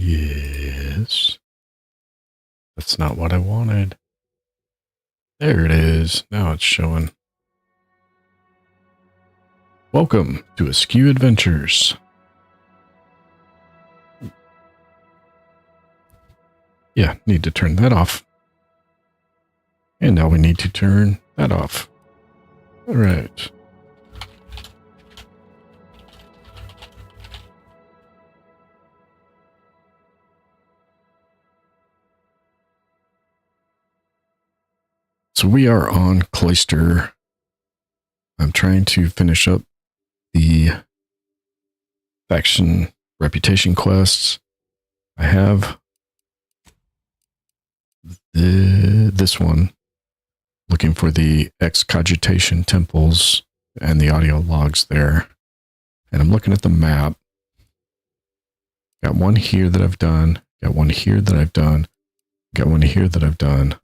Yes. That's not what I wanted. There it is. Now it's showing. Welcome to Askew Adventures. Yeah, need to turn that off. And now we need to turn that off. All right. So we are on Cloister. I'm trying to finish up the faction reputation quests. I have this one, looking for the excogitation temples and the audio logs there. And I'm looking at the map. Got one here that I've done. Got one here that I've done. Got one here that I've done.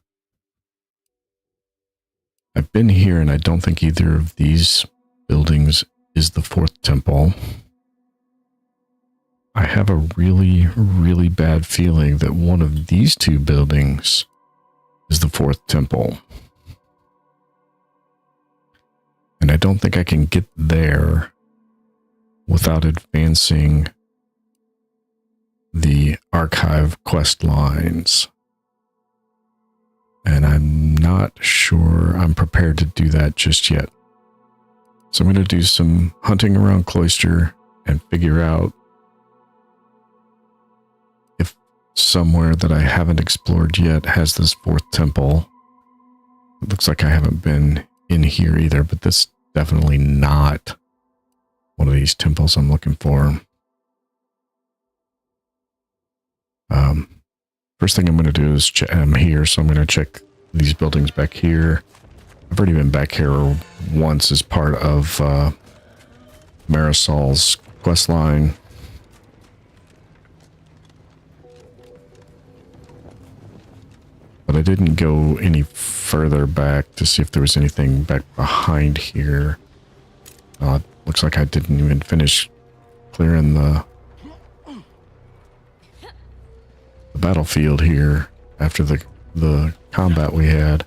I've been here and I don't think either of these buildings is the fourth temple. I have a really, really bad feeling that one of these two buildings is the fourth temple. And I don't think I can get there without advancing the archive quest lines. And I'm not sure I'm prepared to do that just yet. So I'm going to do some hunting around Cloister and figure out if somewhere that I haven't explored yet has this fourth temple. It looks like I haven't been in here either, but this is definitely not one of these temples I'm looking for. First thing I'm going to do is I'm here, so I'm going to check these buildings back here. I've already been back here once as part of Marisol's quest line. But I didn't go any further back to see if there was anything back behind here. Looks like I didn't even finish clearing the battlefield here after the combat we had.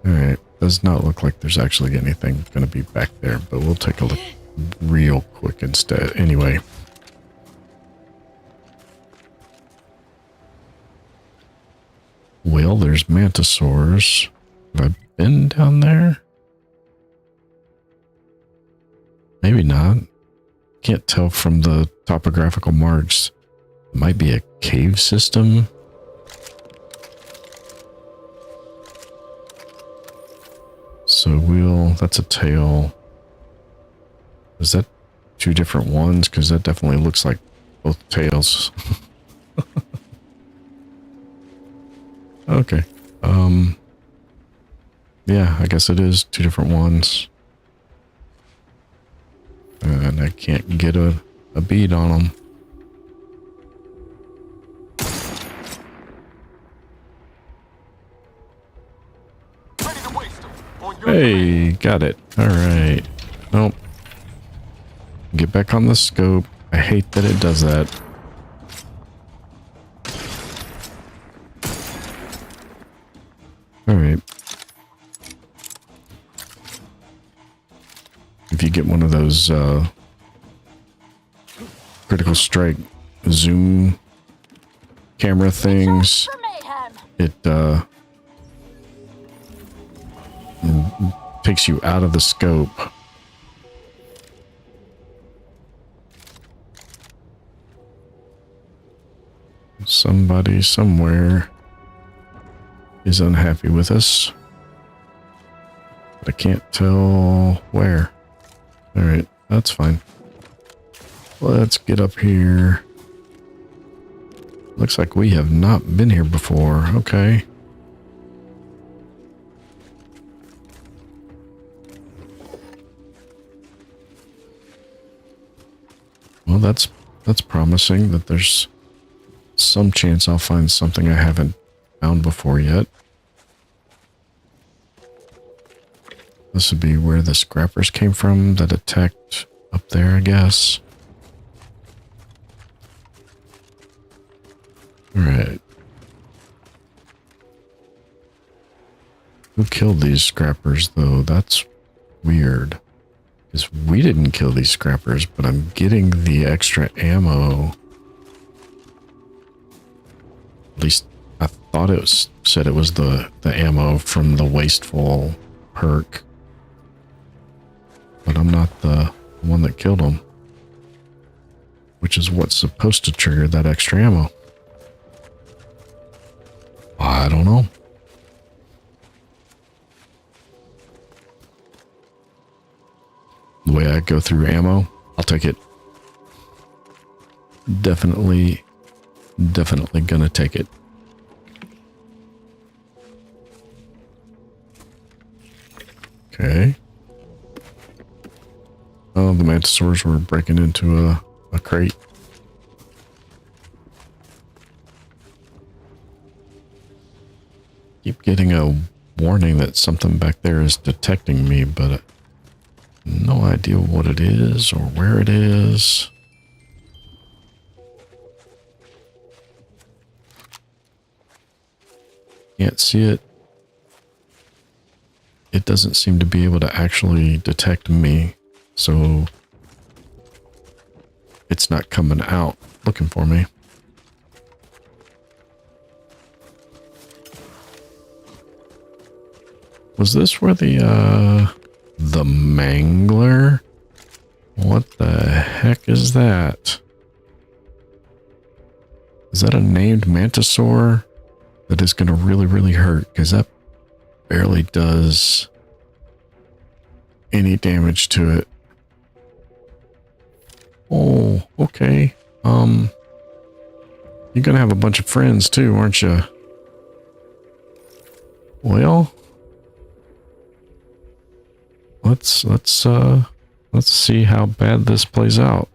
Alright, does not look like there's actually anything going to be back there, but we'll take a look real quick instead. Anyway. Well, there's mantisaurs. Have I been down there? Maybe not. Can't tell from the topographical marks. It might be a cave system. So that's a tail. Is that two different ones? Because that definitely looks like both tails. Okay. Yeah, I guess it is two different ones. And I can't get a bead on them. Hey, got it. Alright. Nope. Get back on the scope. I hate that it does that. Alright. If you get one of those critical strike zoom camera things, it takes you out of the scope. Somebody somewhere is unhappy with us, but I can't tell where. Alright, that's fine. Let's get up here. Looks like we have not been here before. Okay. Well, that's promising that there's some chance I'll find something I haven't found before yet. This would be where the scrappers came from that attacked up there, I guess. Alright. Who killed these scrappers, though? That's weird. Because we didn't kill these scrappers, but I'm getting the extra ammo. At least I thought it was said it was the ammo from the wasteful perk. But I'm not the one that killed them. Which is what's supposed to trigger that extra ammo. I don't know. The way I go through ammo, I'll take it. Definitely gonna take it. Okay. Oh, the mantisaurs were breaking into a crate. Keep getting a warning that something back there is detecting me, but no idea what it is or where it is. Can't see it. It doesn't seem to be able to actually detect me, so it's not coming out looking for me. Was this where the mangler? What the heck is that? Is that a named mantisaur that is going to really hurt? Because that barely does any damage to it. Oh, okay. You're going to have a bunch of friends too, aren't you? Well, let's see how bad this plays out.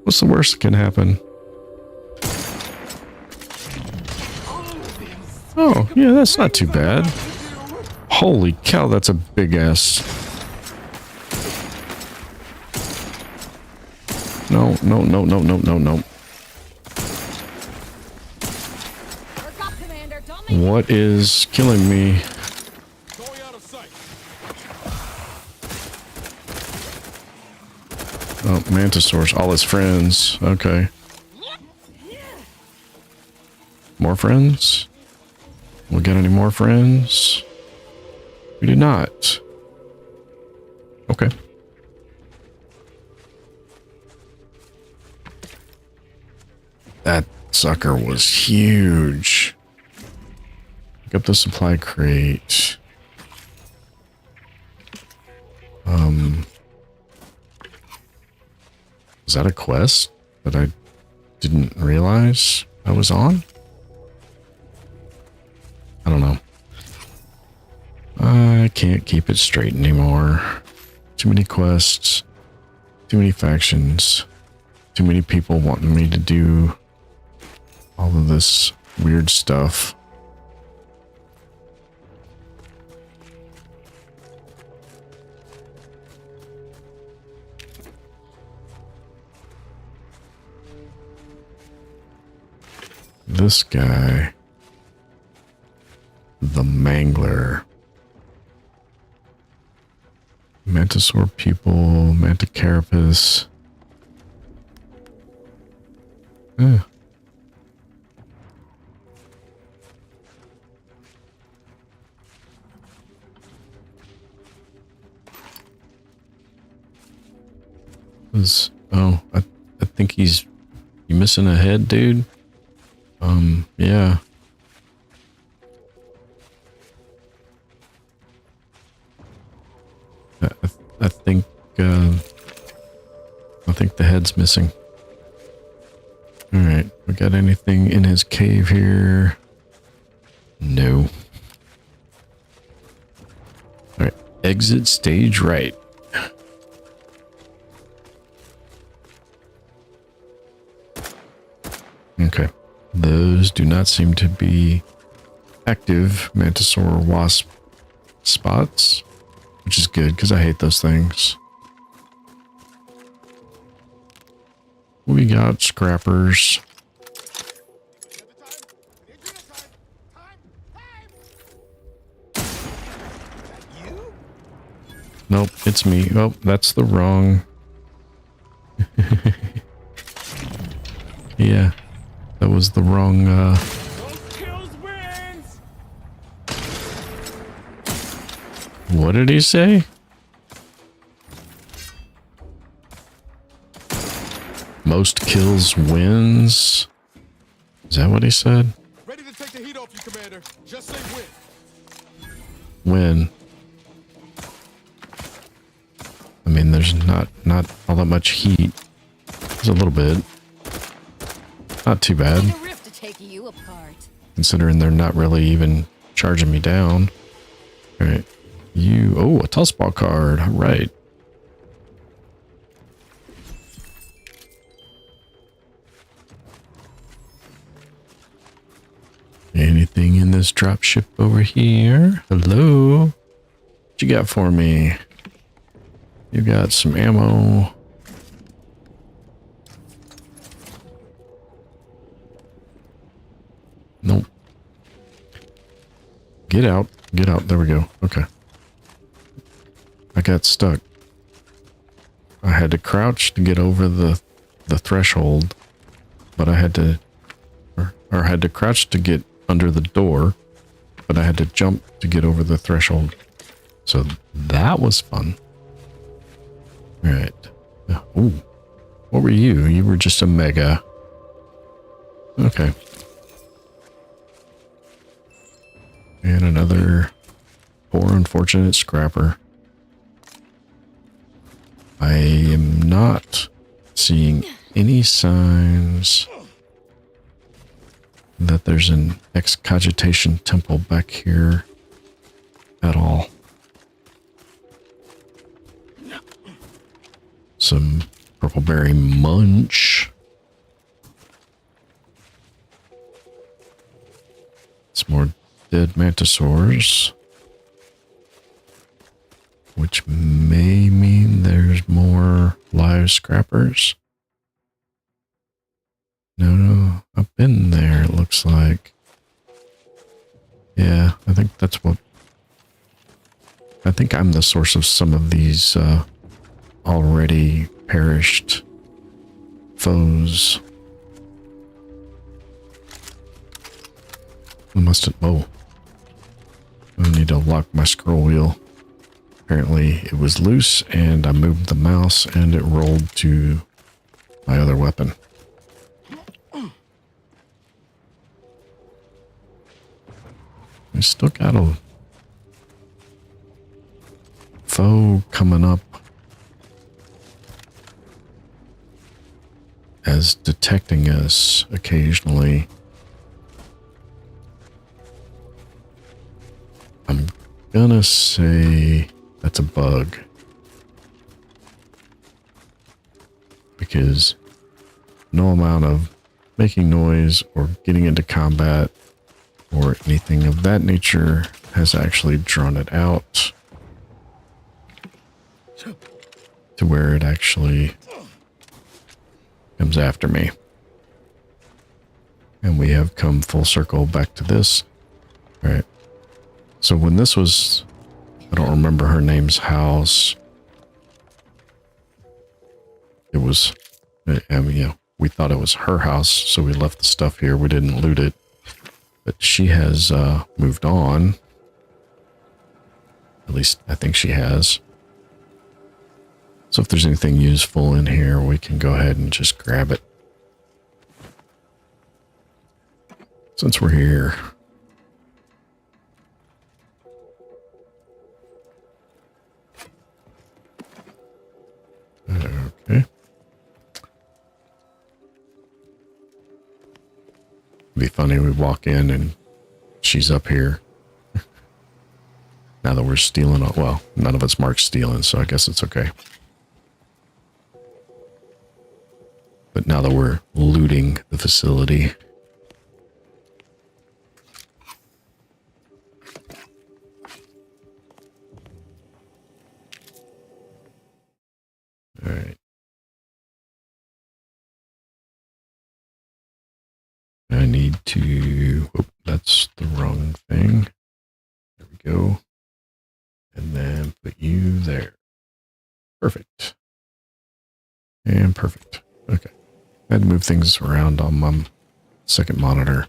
What's the worst that can happen? Oh, yeah, that's not too bad. Holy cow, that's a big ass. No. What is killing me? Oh, mantisaurs, all his friends. Okay. More friends? We got any more friends? We do not. Okay. That sucker was huge. Pick up the supply crate. Is that a quest that I didn't realize I was on? I don't know. I can't keep it straight anymore. Too many quests, too many factions, too many people wanting me to do all of this weird stuff. This guy, the mangler. Mantisaur people, Manticarapus. Eh. Oh, I think you missing a head, dude? Yeah. I think the head's missing. All right, we got anything in his cave here? No. All right, exit stage right. Okay, those do not seem to be active mantisaur wasp spots, which is good because I hate those things. We got scrappers. Nope, it's me. Oh, that's the wrong. Yeah, that was the wrong, What did he say? Most kills wins? Is that what he said? Ready to take the heat off you, Commander. Just say when. Win. I mean, there's not all that much heat. There's a little bit. Not too bad. Considering they're not really even charging me down. Alright. Oh, a Tussball card. Right. Anything in this dropship over here? Hello? What you got for me? You got some ammo. Nope. Get out. Get out. There we go. Okay. I got stuck. I had to crouch to get over the threshold, but I had to, or I had to crouch to get under the door, but I had to jump to get over the threshold. So that was fun. All right. Ooh. What were you? You were just a mega. Okay. And another poor unfortunate scrapper. I am not seeing any signs that there's an excogitation temple back here at all. Some purpleberry munch. Some more dead mantisaurs. Which may mean there's more live scrappers. No, up in there it looks like. Yeah, I think that's what... I think I'm the source of some of these already perished foes. I must have... Oh. I need to lock my scroll wheel. Apparently it was loose and I moved the mouse and it rolled to my other weapon. I still got a foe coming up as detecting us occasionally. I'm gonna say that's a bug. Because no amount of making noise or getting into combat or anything of that nature has actually drawn it out to where it actually comes after me. And we have come full circle back to this. All right. So when this was, I don't remember her name's house. It was, I mean, you know, we thought it was her house, so we left the stuff here. We didn't loot it. But she has moved on. At least I think she has. So if there's anything useful in here, we can go ahead and just grab it. Since we're here. Okay. It'd be funny, we walk in and she's up here. Now that we're stealing, well, none of it's marked stealing, so I guess it's okay. But now that we're looting the facility. All right. I need to, oh, that's the wrong thing. There we go. And then put you there. Perfect. And perfect. Okay. I had to move things around on my second monitor.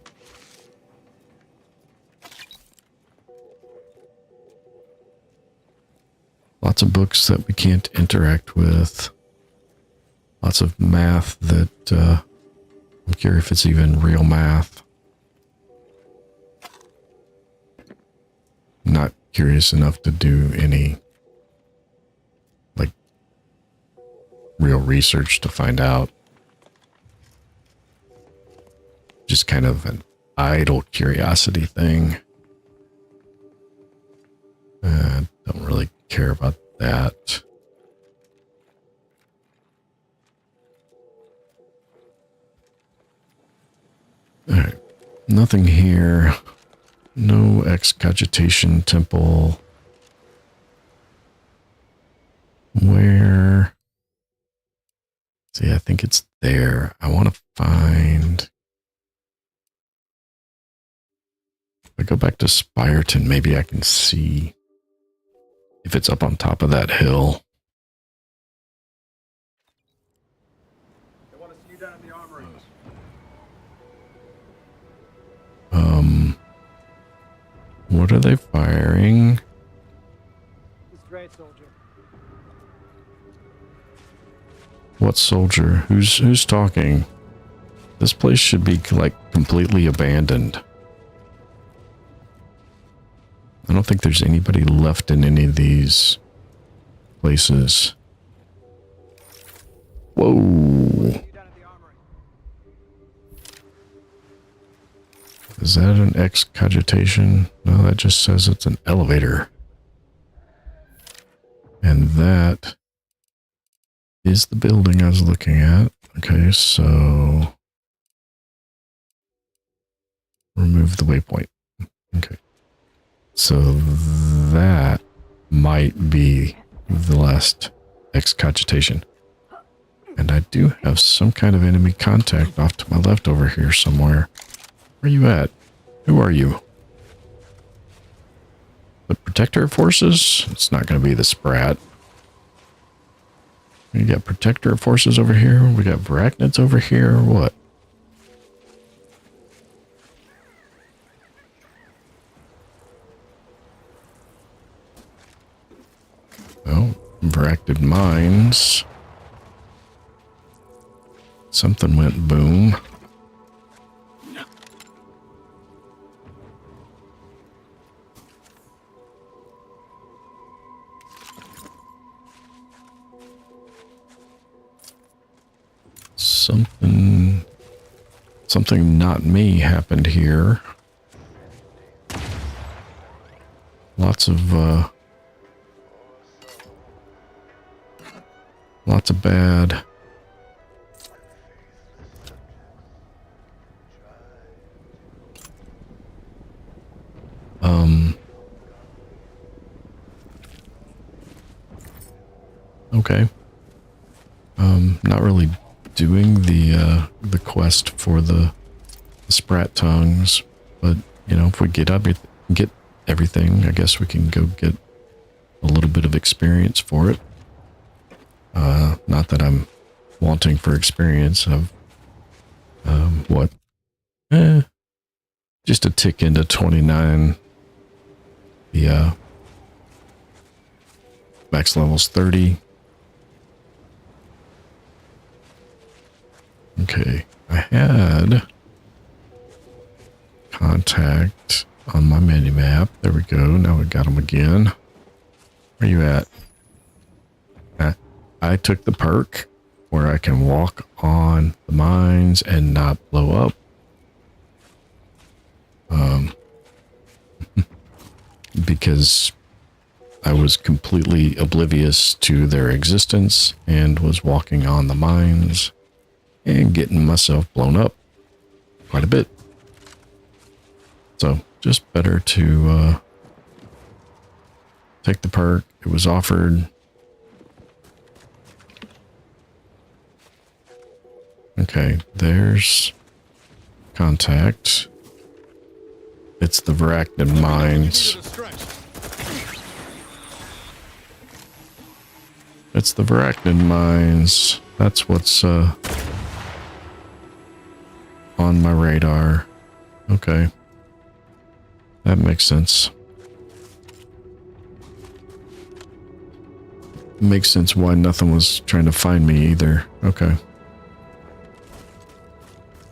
Lots of books that we can't interact with. Lots of math that I'm curious if it's even real math. Not curious enough to do any like real research to find out. Just kind of an idle curiosity thing. Don't really care about that. All right. Nothing here. No excogitation temple. Where? See, I think it's there. I want to find... If I go back to Spireton, maybe I can see if it's up on top of that hill. They want to see you down in the armory. What are they firing? He's great, soldier. What soldier? Who's talking? This place should be like completely abandoned. I don't think there's anybody left in any of these places. Whoa. Is that an excogitation? No, that just says it's an elevator. And that is the building I was looking at. Okay, so remove the waypoint. Okay. So that might be the last excogitation. And I do have some kind of enemy contact off to my left over here somewhere. Where are you at? Who are you? The Protector Forces? It's not going to be the Sprat. We got Protector Forces over here. We got Varachnids over here. What? Oh, Varachnid mines. Something went boom. Something not me happened here. Lots of bad. Okay. Not really doing the quest for the sprat tongues, but you know, if we get everything, I guess we can go get a little bit of experience for it. Not that I'm wanting for experience of what? Just a tick into 29. The max level's 30. Okay, I had contact on my mini map. There we go. Now we got them again. Where you at? I took the perk where I can walk on the mines and not blow up. Because I was completely oblivious to their existence and was walking on the mines and getting myself blown up quite a bit. So just better to take the perk. It was offered. Okay, there's contact. It's the Varachnid mines. It's the Varachnid mines. That's what's on my radar. Okay. That makes sense. Makes sense why nothing was trying to find me either. Okay.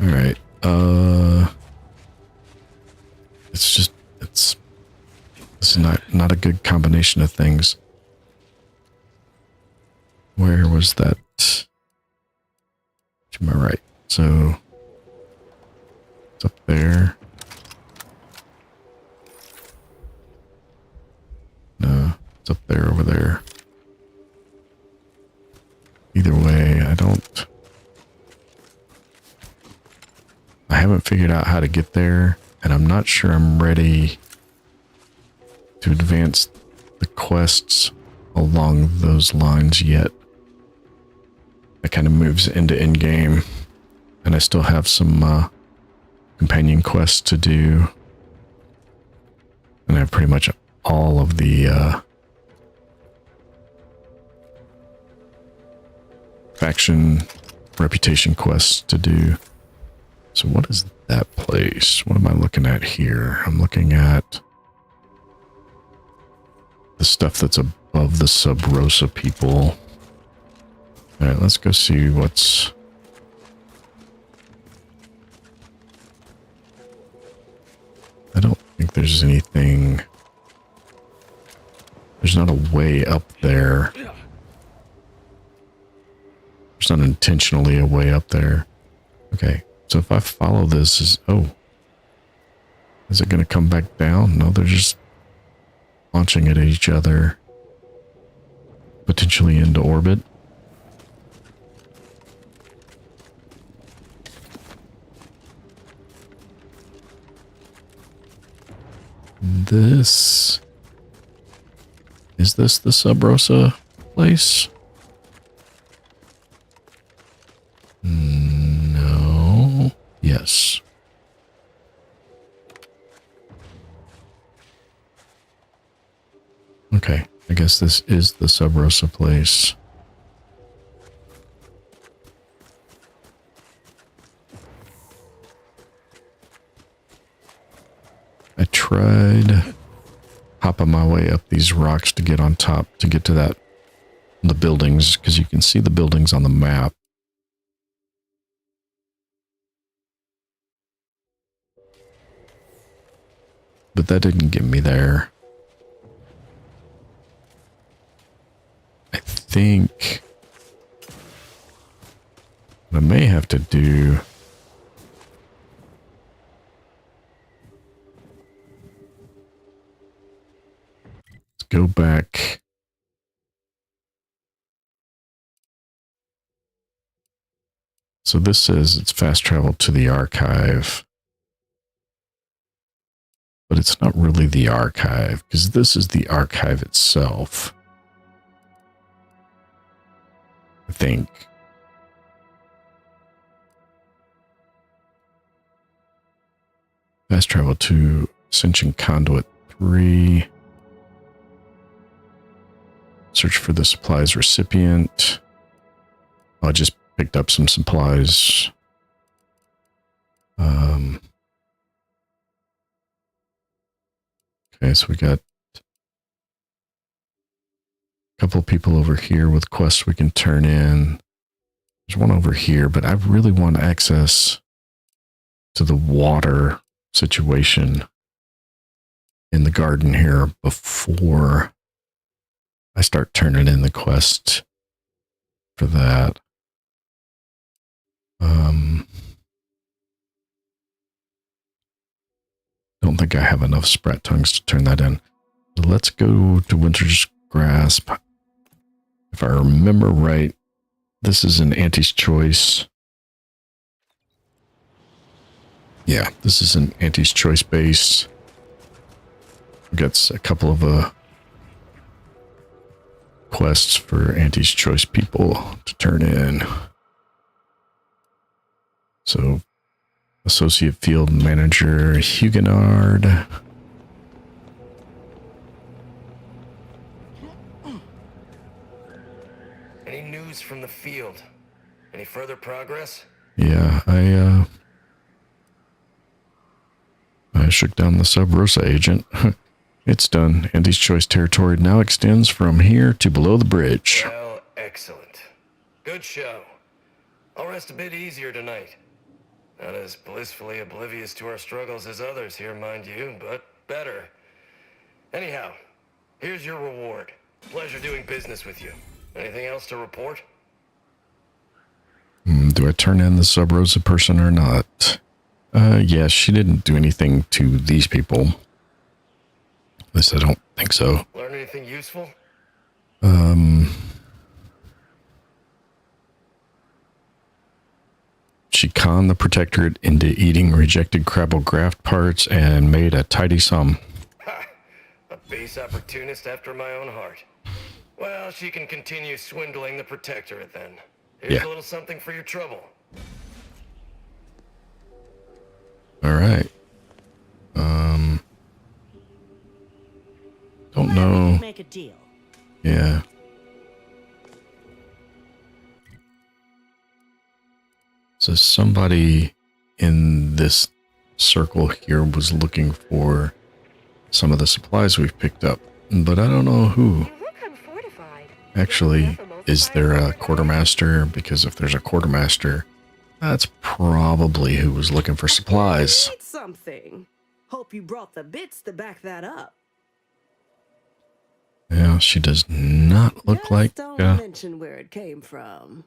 Alright. It's not a good combination of things. Where was that? To my right. So it's up there. No, it's up there over there. Either way, I haven't figured out how to get there, and I'm not sure I'm ready to advance the quests along those lines yet. That kind of moves into endgame, and I still have some companion quests to do, and I have pretty much all of the faction reputation quests to do. So what is that place? What am I looking at here? I'm looking at the stuff that's above the Sub Rosa people. All right, let's go see what's... I don't think there's anything... There's not a way up there. There's not intentionally a way up there. Okay, so if I follow this, oh, is it going to come back down? No, they're just launching at each other, potentially into orbit. Is this the Sub Rosa place? No. Yes. Okay, I guess this is the Sub Rosa place. I tried hopping my way up these rocks to get on top, to get to the buildings, because you can see the buildings on the map. But that didn't get me there. I think what I may have to do is go back. So this says it's fast travel to the archive. But it's not really the archive, because this is the archive itself. I think. Fast travel to Ascension Conduit 3. Search for the supplies recipient. I just picked up some supplies. Okay, so we got a couple of people over here with quests we can turn in. There's one over here, but I really want access to the water situation in the garden here before I start turning in the quest for that. Don't think I have enough Sprat Tongues to turn that in. Let's go to Winter's Grasp. If I remember right, this is an Auntie's Choice. Yeah, this is an Auntie's Choice base. We've got a couple of quests for Auntie's Choice people to turn in. So, Associate Field Manager Huguenard. field. Any further progress? Yeah, I shook down the Sub Rosa agent. It's done. Andy's choice territory now extends from here to below the bridge. Well, excellent. Good show. I'll rest a bit easier tonight. Not as blissfully oblivious to our struggles as others here, mind you, but better. Anyhow, here's your reward. Pleasure doing business with you. Anything else to report? Do I turn in the Sub Rosa person or not? Yeah, she didn't do anything to these people. At least I don't think so. Learn anything useful? She conned the Protectorate into eating rejected Crabble graft parts and made a tidy sum. Ha! A base opportunist after my own heart. Well, she can continue swindling the Protectorate then. Here's a little something for your trouble. All right. Don't know. Make a deal. Yeah. So somebody in this circle here was looking for some of the supplies we've picked up, but I don't know who. Actually, is there a quartermaster? Because if there's a quartermaster, that's probably who was looking for supplies. Need something. Hope you brought the bits to back that up. Yeah, she does not look Just like... don't mention where it came from.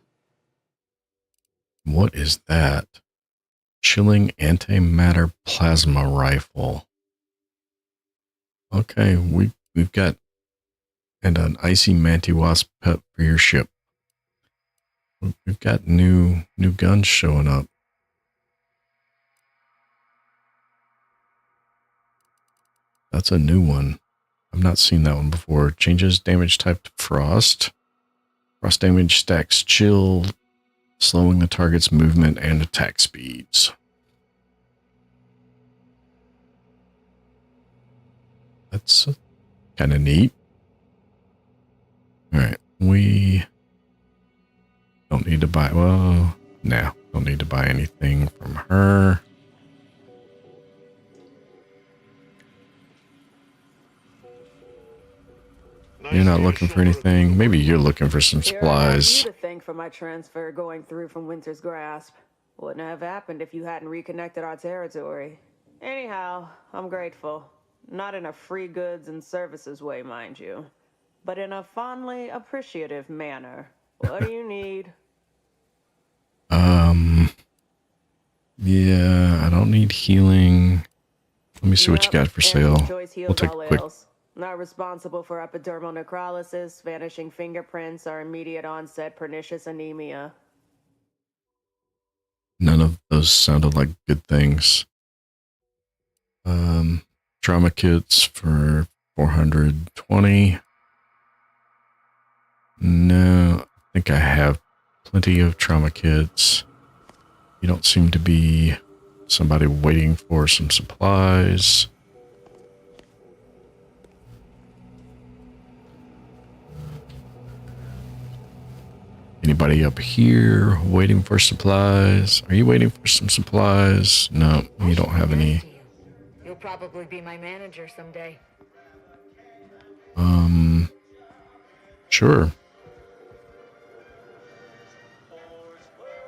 What is that? Chilling antimatter plasma rifle. Okay, we've got... And an icy manti-wasp pet for your ship. We've got new guns showing up. That's a new one. I've not seen that one before. Changes damage type to frost. Frost damage stacks chill, slowing the target's movement and attack speeds. That's kind of neat. All right, we don't need to buy, well, nah, don't need to buy anything from her. You're not looking for anything. Maybe you're looking for some supplies. You to thank for my transfer going through from Winter's grasp. Wouldn't have happened if you hadn't reconnected our territory. Anyhow, I'm grateful. Not in a free goods and services way, mind you, but in a fondly appreciative manner. What do you need? Yeah, I don't need healing. Let me see what you got for sale. We'll take a quick... Not responsible for epidermal necrolysis, vanishing fingerprints, or immediate onset pernicious anemia. None of those sounded like good things. Trauma kits for 420. No, I think I have plenty of trauma kits. You don't seem to be somebody waiting for some supplies. Anybody up here waiting for supplies? Are you waiting for some supplies? No, you don't have any. You'll probably be my manager someday. Sure.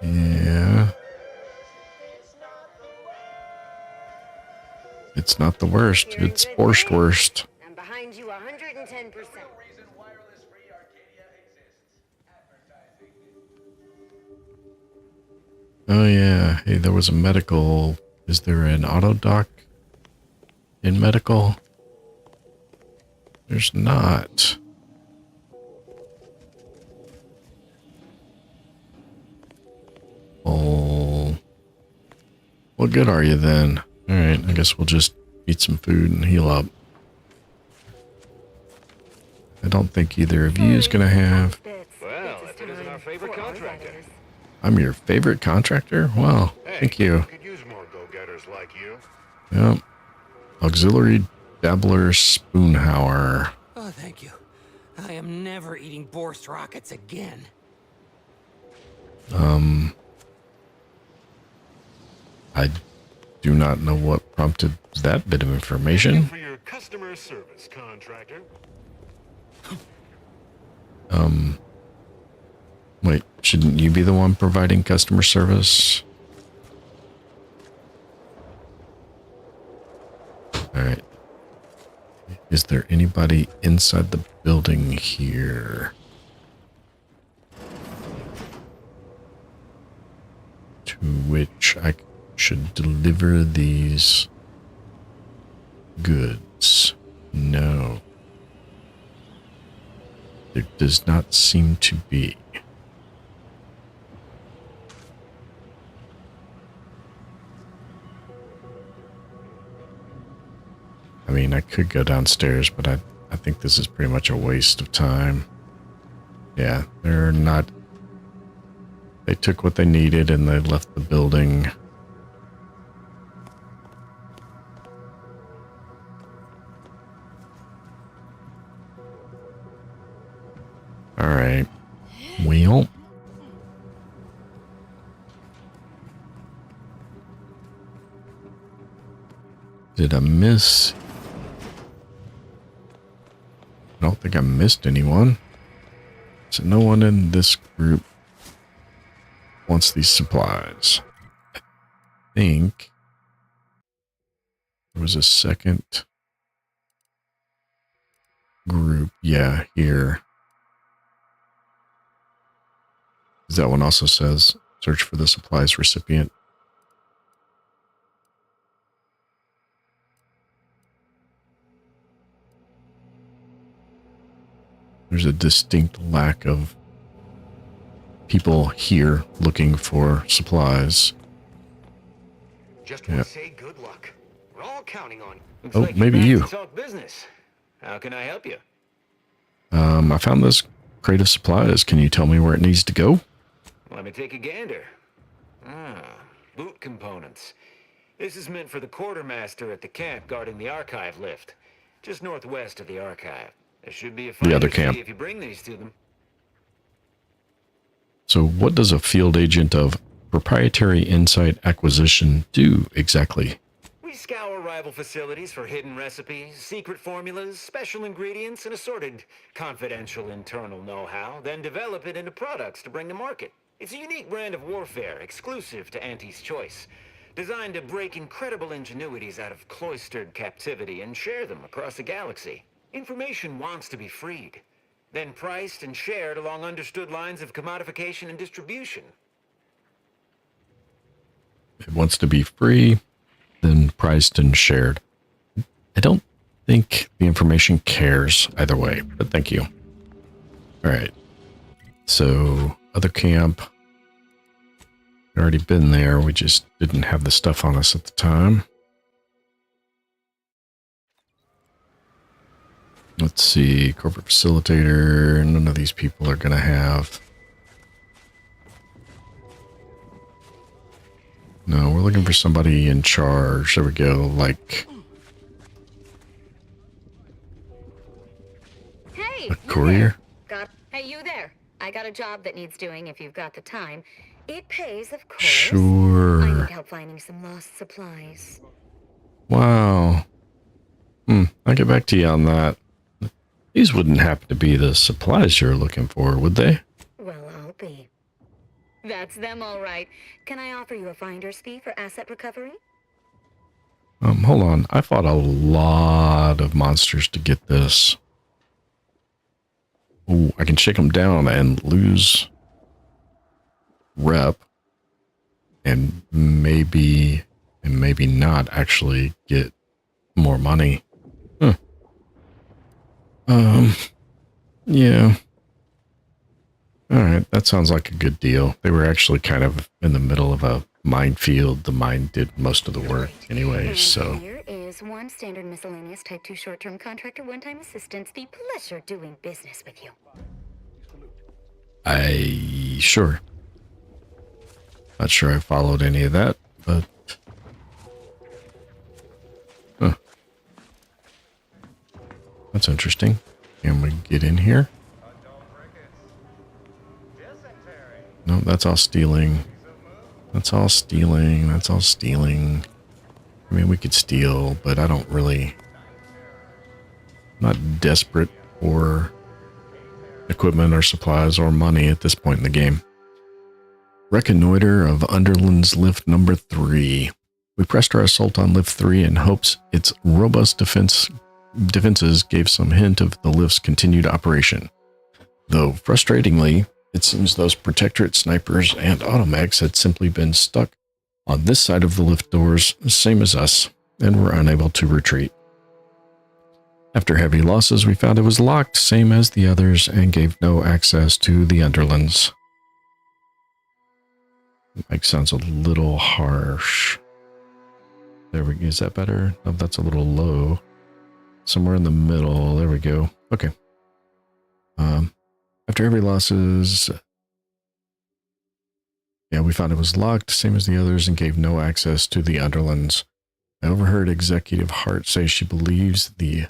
Yeah. It's not the worst. It's forced worst. I'm behind you 110%. Oh yeah, hey, there was a medical. Is there an auto dock in medical? There's not. Oh, what good are you then? All right, I guess we'll just eat some food and heal up. I don't think either of you is gonna have. Well, if it isn't our favorite contractor. I'm your favorite contractor? Wow, thank you. Could use more go-getters like you. Yep. Auxiliary Dabbler Spoonhauer. Oh, thank you. I am never eating Borst rockets again. I do not know what prompted that bit of information. For your customer service contractor. Wait, shouldn't you be the one providing customer service? Alright. Is there anybody inside the building here? To which I should deliver these goods? No. There does not seem to be. I mean, I could go downstairs, but I think this is pretty much a waste of time. Yeah, they're not... They took what they needed and they left the building. Alright. Well... Did I miss... I don't think I missed anyone. So no one in this group wants these supplies. I think there was a second group. Yeah, here. That one also says search for the supplies recipient. There's a distinct lack of people here looking for supplies. Just want to say good luck. We're all counting on you. Oh, maybe you. Talk business. How can I help you? I found this crate of supplies. Can you tell me where it needs to go? Let me take a gander. Boot components. This is meant for the quartermaster at the camp guarding the archive lift, just northwest of the archive. There should be a The other finder camp. fee if you bring these to them. So what does a field agent of proprietary insight acquisition do exactly? We scour rival facilities for hidden recipes, secret formulas, special ingredients, and assorted confidential internal know-how, then develop it into products to bring to market. It's a unique brand of warfare, exclusive to Auntie's Choice, designed to break incredible ingenuities out of cloistered captivity and share them across the galaxy. Information wants to be freed, then priced and shared along understood lines of commodification and distribution. It wants to be free, then priced and shared. I don't think the information cares either way, but thank you. All right. So, other camp. We'd already been there. We just didn't have the stuff on us at the time. Let's see. Corporate facilitator. None of these people are going to have. No, we're looking for somebody in charge. There we go. Like Hey, a courier. Hey, you there. I got a job that needs doing if you've got the time. It pays, of course. I Sure. need help finding some lost supplies. Wow. I'll get back to you on that. These wouldn't happen to be the supplies you're looking for, would they? Well, I'll be. That's them, all right. Can I offer you a finder's fee for asset recovery? Hold on. I fought a lot of monsters to get this. Ooh, I can shake them down and lose rep and maybe not actually get more money. Huh. Yeah. Alright, that sounds like a good deal. They were actually kind of in the middle of a minefield. The mine did most of the work anyway, And so... here is one standard miscellaneous type 2 short-term contractor one-time assistance. The pleasure doing business with you. Sure. Not sure I followed any of that, but... Huh. That's interesting. Can we get in here? No, that's all stealing. That's all stealing. That's all stealing. I mean, we could steal, but I don't really... I'm not desperate for equipment or supplies or money at this point in the game. Reconnoiter of Underland's Lift number 3. We pressed our assault on Lift 3 in hopes its robust defenses gave some hint of the lift's continued operation. Though, frustratingly, it seems those Protectorate snipers and automags had simply been stuck on this side of the lift doors, same as us, and were unable to retreat. After heavy losses, we found it was locked, same as the others, and gave no access to the Underlands. The mic sounds a little harsh. There we go. Is that better? Oh, that's a little low. Somewhere in the middle. There we go. Okay. After heavy losses, yeah, we found it was locked, same as the others, and gave no access to the Underlands. I overheard Executive Hart say she believes the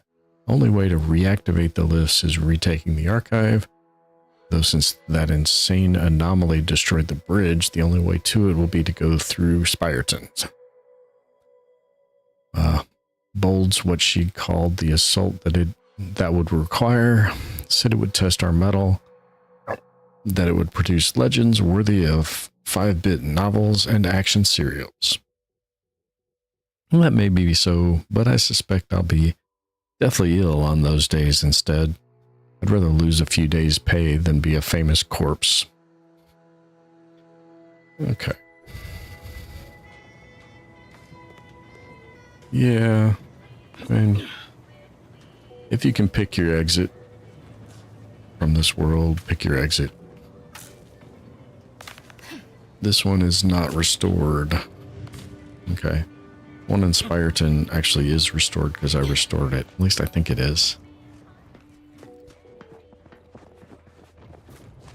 only way to reactivate the lifts is retaking the archive, though since that insane anomaly destroyed the bridge, the only way to it will be to go through Spireton's. Bolds what she called the assault that would require, said it would test our mettle, that it would produce legends worthy of 5-bit novels and action serials. Well, that may be so, but I suspect I'll be deathly ill on those days instead. I'd rather lose a few days' pay than be a famous corpse. Okay. Yeah, I mean, if you can pick your exit from this world, pick your exit. This one is not restored. Okay. One in Spireton actually is restored because I restored it. At least I think it is.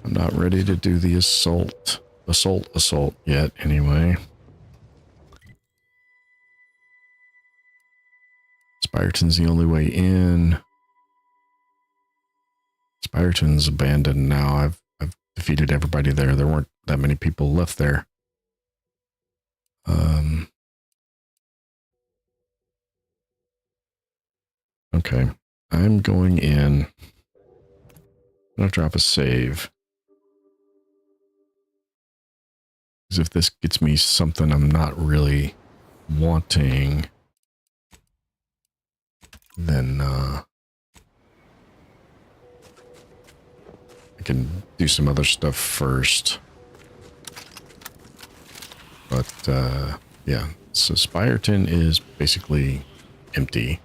I'm not ready to do the assault yet anyway. Spireton's the only way in. Spireton's abandoned now. I've defeated everybody there. There weren't that many people left there. Okay. I'm going in. I'm gonna drop a save. Because if this gets me something I'm not really wanting, then I can do some other stuff first. But yeah, so Spireton is basically empty.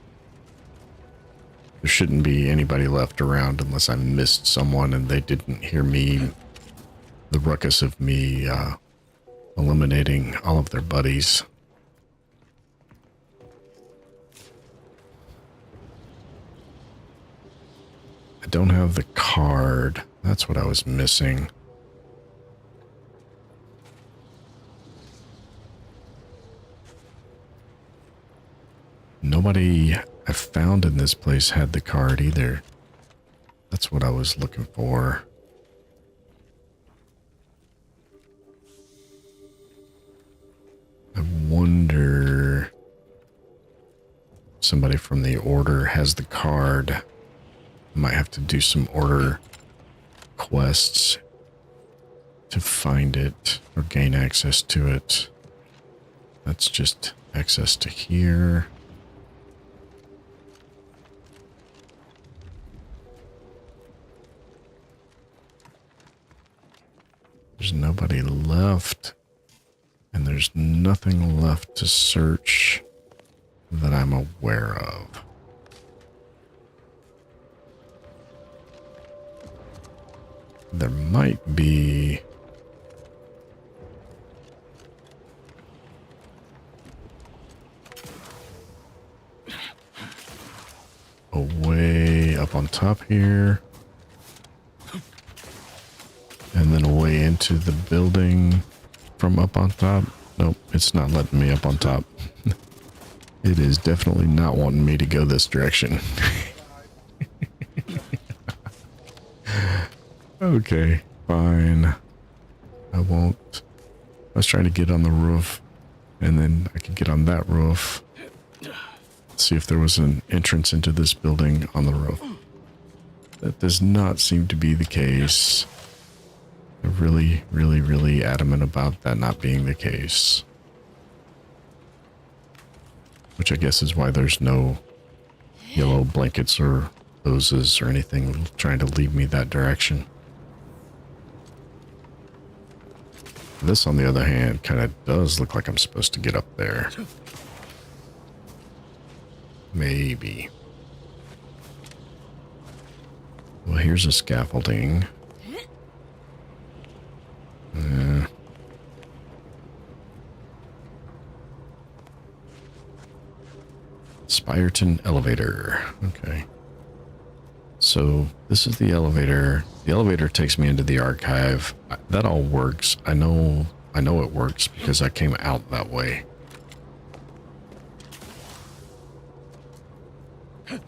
There shouldn't be anybody left around unless I missed someone and they didn't hear me, the ruckus of me eliminating all of their buddies. I don't have the card. That's what I was missing. Nobody I found in this place had the card either. That's what I was looking for. I wonder if somebody from the order has the card. Might have to do some order quests to find it or gain access to it. That's just access to here. There's nobody left, and there's nothing left to search that I'm aware of. There might be a way up on top here. And then a way into the building from up on top. Nope, it's not letting me up on top. It is definitely not wanting me to go this direction. Okay, fine. I won't. I was trying to get on the roof, and then I could get on that roof. See if there was an entrance into this building on the roof. That does not seem to be the case. They're really, really, really adamant about that not being the case. Which I guess is why there's no yellow blankets or hoses or anything trying to lead me that direction. This, on the other hand, kind of does look like I'm supposed to get up there. Maybe. Well, here's a scaffolding. Spireton elevator. Okay. So this is the elevator. The elevator takes me into the archive. That all works. I know it works because I came out that way. All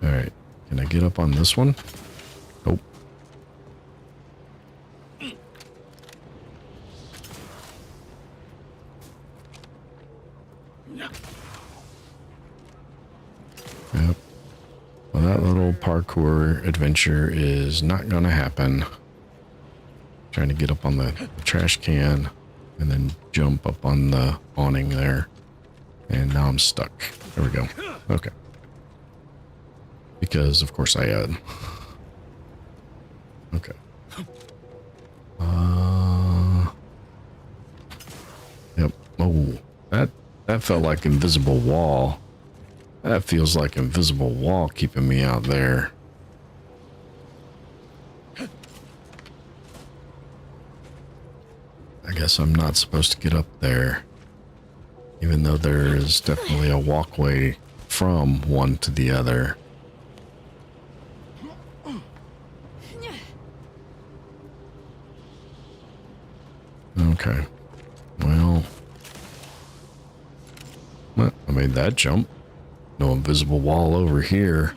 right. Can I get up on this one? Nope. Yep. Well, that little parkour adventure is not going to happen. Trying to get up on the trash can and then jump up on the awning there. And now I'm stuck. There we go. Okay. Because, of course, I had. Okay. Yep. Oh, that felt like invisible wall. That feels like invisible wall keeping me out there. I guess I'm not supposed to get up there. Even though there is definitely a walkway from one to the other. Okay. Well, I made that jump. No invisible wall over here.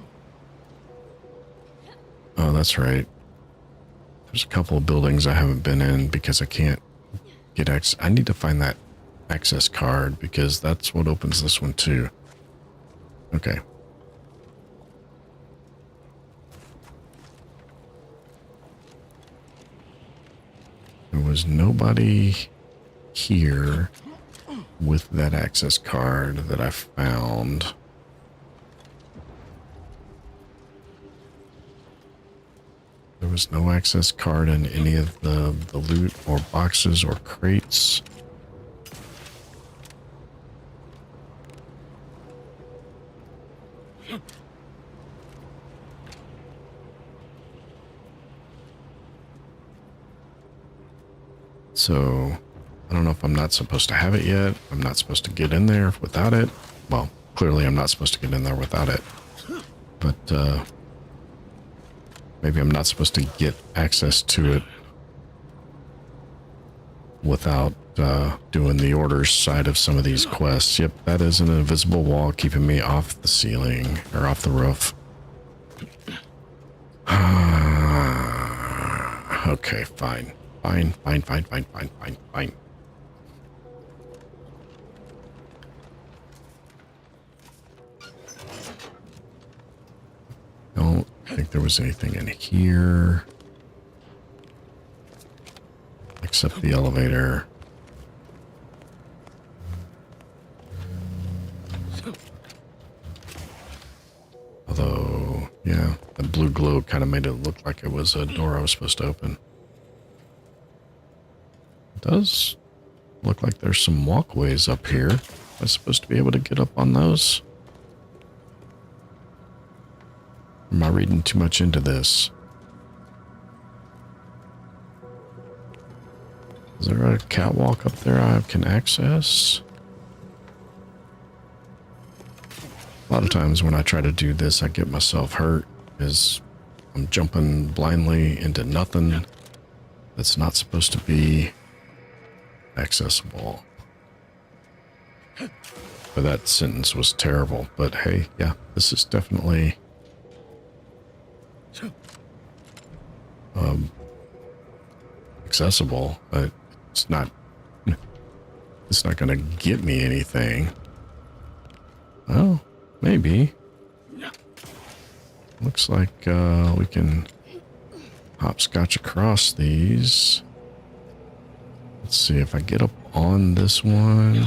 Oh, that's right. There's a couple of buildings I haven't been in because I can't get access. I need to find that access card because that's what opens this one too. Okay. There was nobody here with that access card that I found. There was no access card in any of the loot or boxes or crates. So, I don't know if I'm not supposed to have it yet. I'm not supposed to get in there without it. Well, clearly I'm not supposed to get in there without it. But, maybe I'm not supposed to get access to it without doing the orders side of some of these quests. Yep, that is an invisible wall keeping me off the ceiling, or off the roof. Okay, fine. Fine. Don't think there was anything in here. Except the elevator. Although, yeah, the blue glow kind of made it look like it was a door I was supposed to open. It does look like there's some walkways up here. Am I supposed to be able to get up on those? Am I reading too much into this? Is there a catwalk up there I can access? A lot of times when I try to do this, I get myself hurt, as I'm jumping blindly into nothing that's not supposed to be accessible. But that sentence was terrible. But hey, yeah, this is definitely accessible, but it's not going to get me anything. Well, maybe. Looks like we can hopscotch across these. Let's see if I get up on this one.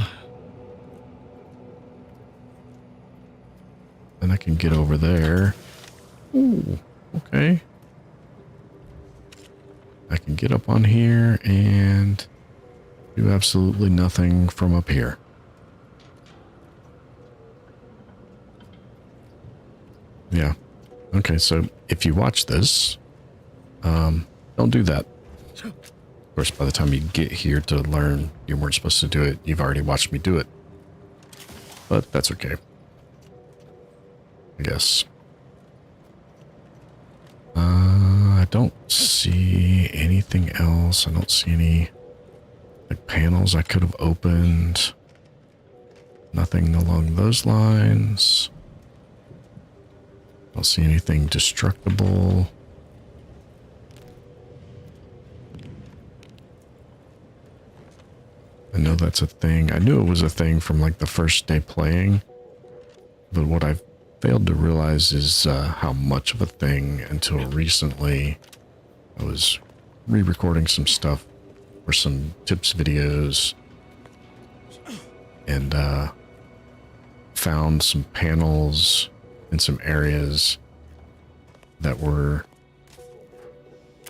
Then I can get over there. Ooh, okay. I can get up on here and do absolutely nothing from up here. Yeah. Okay, so if you watch this, don't do that. Of course, by the time you get here to learn you weren't supposed to do it, you've already watched me do it. But that's okay. I guess. I don't see anything else. I don't see any like panels I could have opened. Nothing along those lines. Don't see anything destructible. I know that's a thing. I knew it was a thing from like the first day playing, but what I've failed to realize is how much of a thing until recently. I was re-recording some stuff for some tips videos and found some panels in some areas that were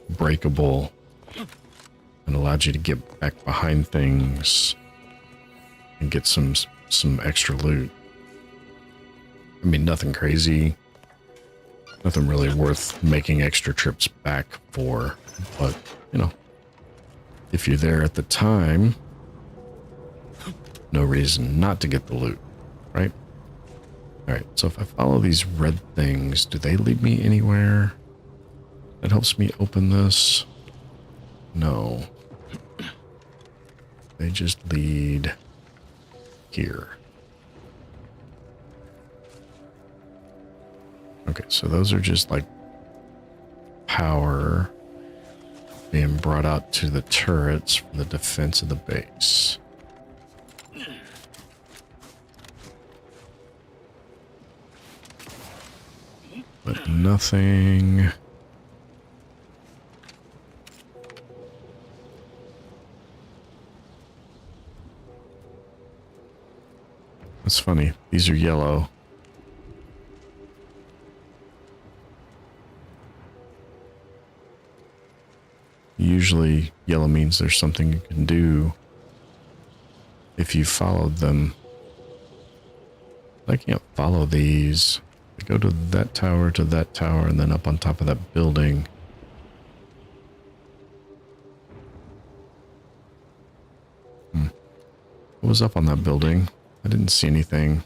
breakable and allowed you to get back behind things and get some extra loot. I mean, nothing crazy, nothing really worth making extra trips back for, but, you know, if you're there at the time, no reason not to get the loot, right? All right, so if I follow these red things, do they lead me anywhere that helps me open this? No. They just lead here. Okay, so those are just like power being brought out to the turrets for the defense of the base. But nothing. That's funny. These are yellow. Usually yellow means there's something you can do if you followed them. I can't follow these. I go to that tower, and then up on top of that building. What was up on that building? I didn't see anything.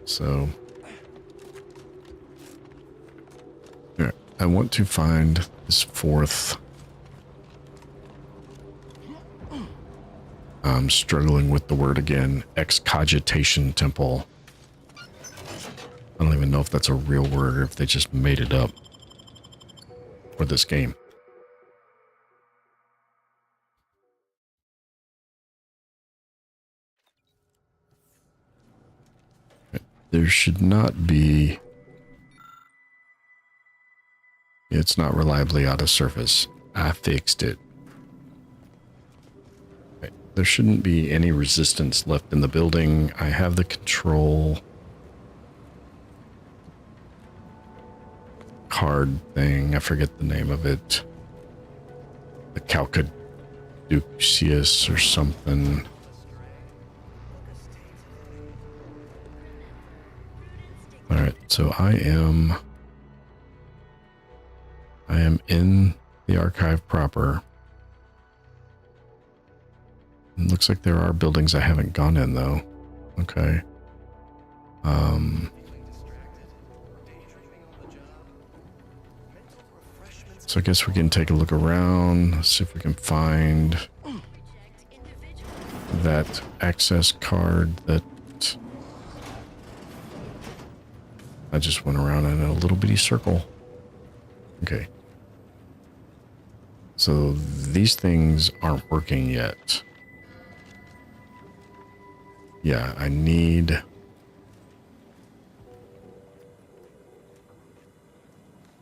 So yeah, I want to find this fourth. I'm struggling with the word again. Excogitation temple. I don't even know if that's a real word or if they just made it up for this game. There should not be. It's not reliably out of surface. I fixed it. Okay. There shouldn't be any resistance left in the building. I have the control card thing. I forget the name of it. The Calcaduceus or something. Alright, so I am in the archive proper. It looks like there are buildings I haven't gone in though. Okay. So I guess we can take a look around, let's see if we can find that access card that I just went around in a little bitty circle. Okay. So these things aren't working yet. Yeah, I need...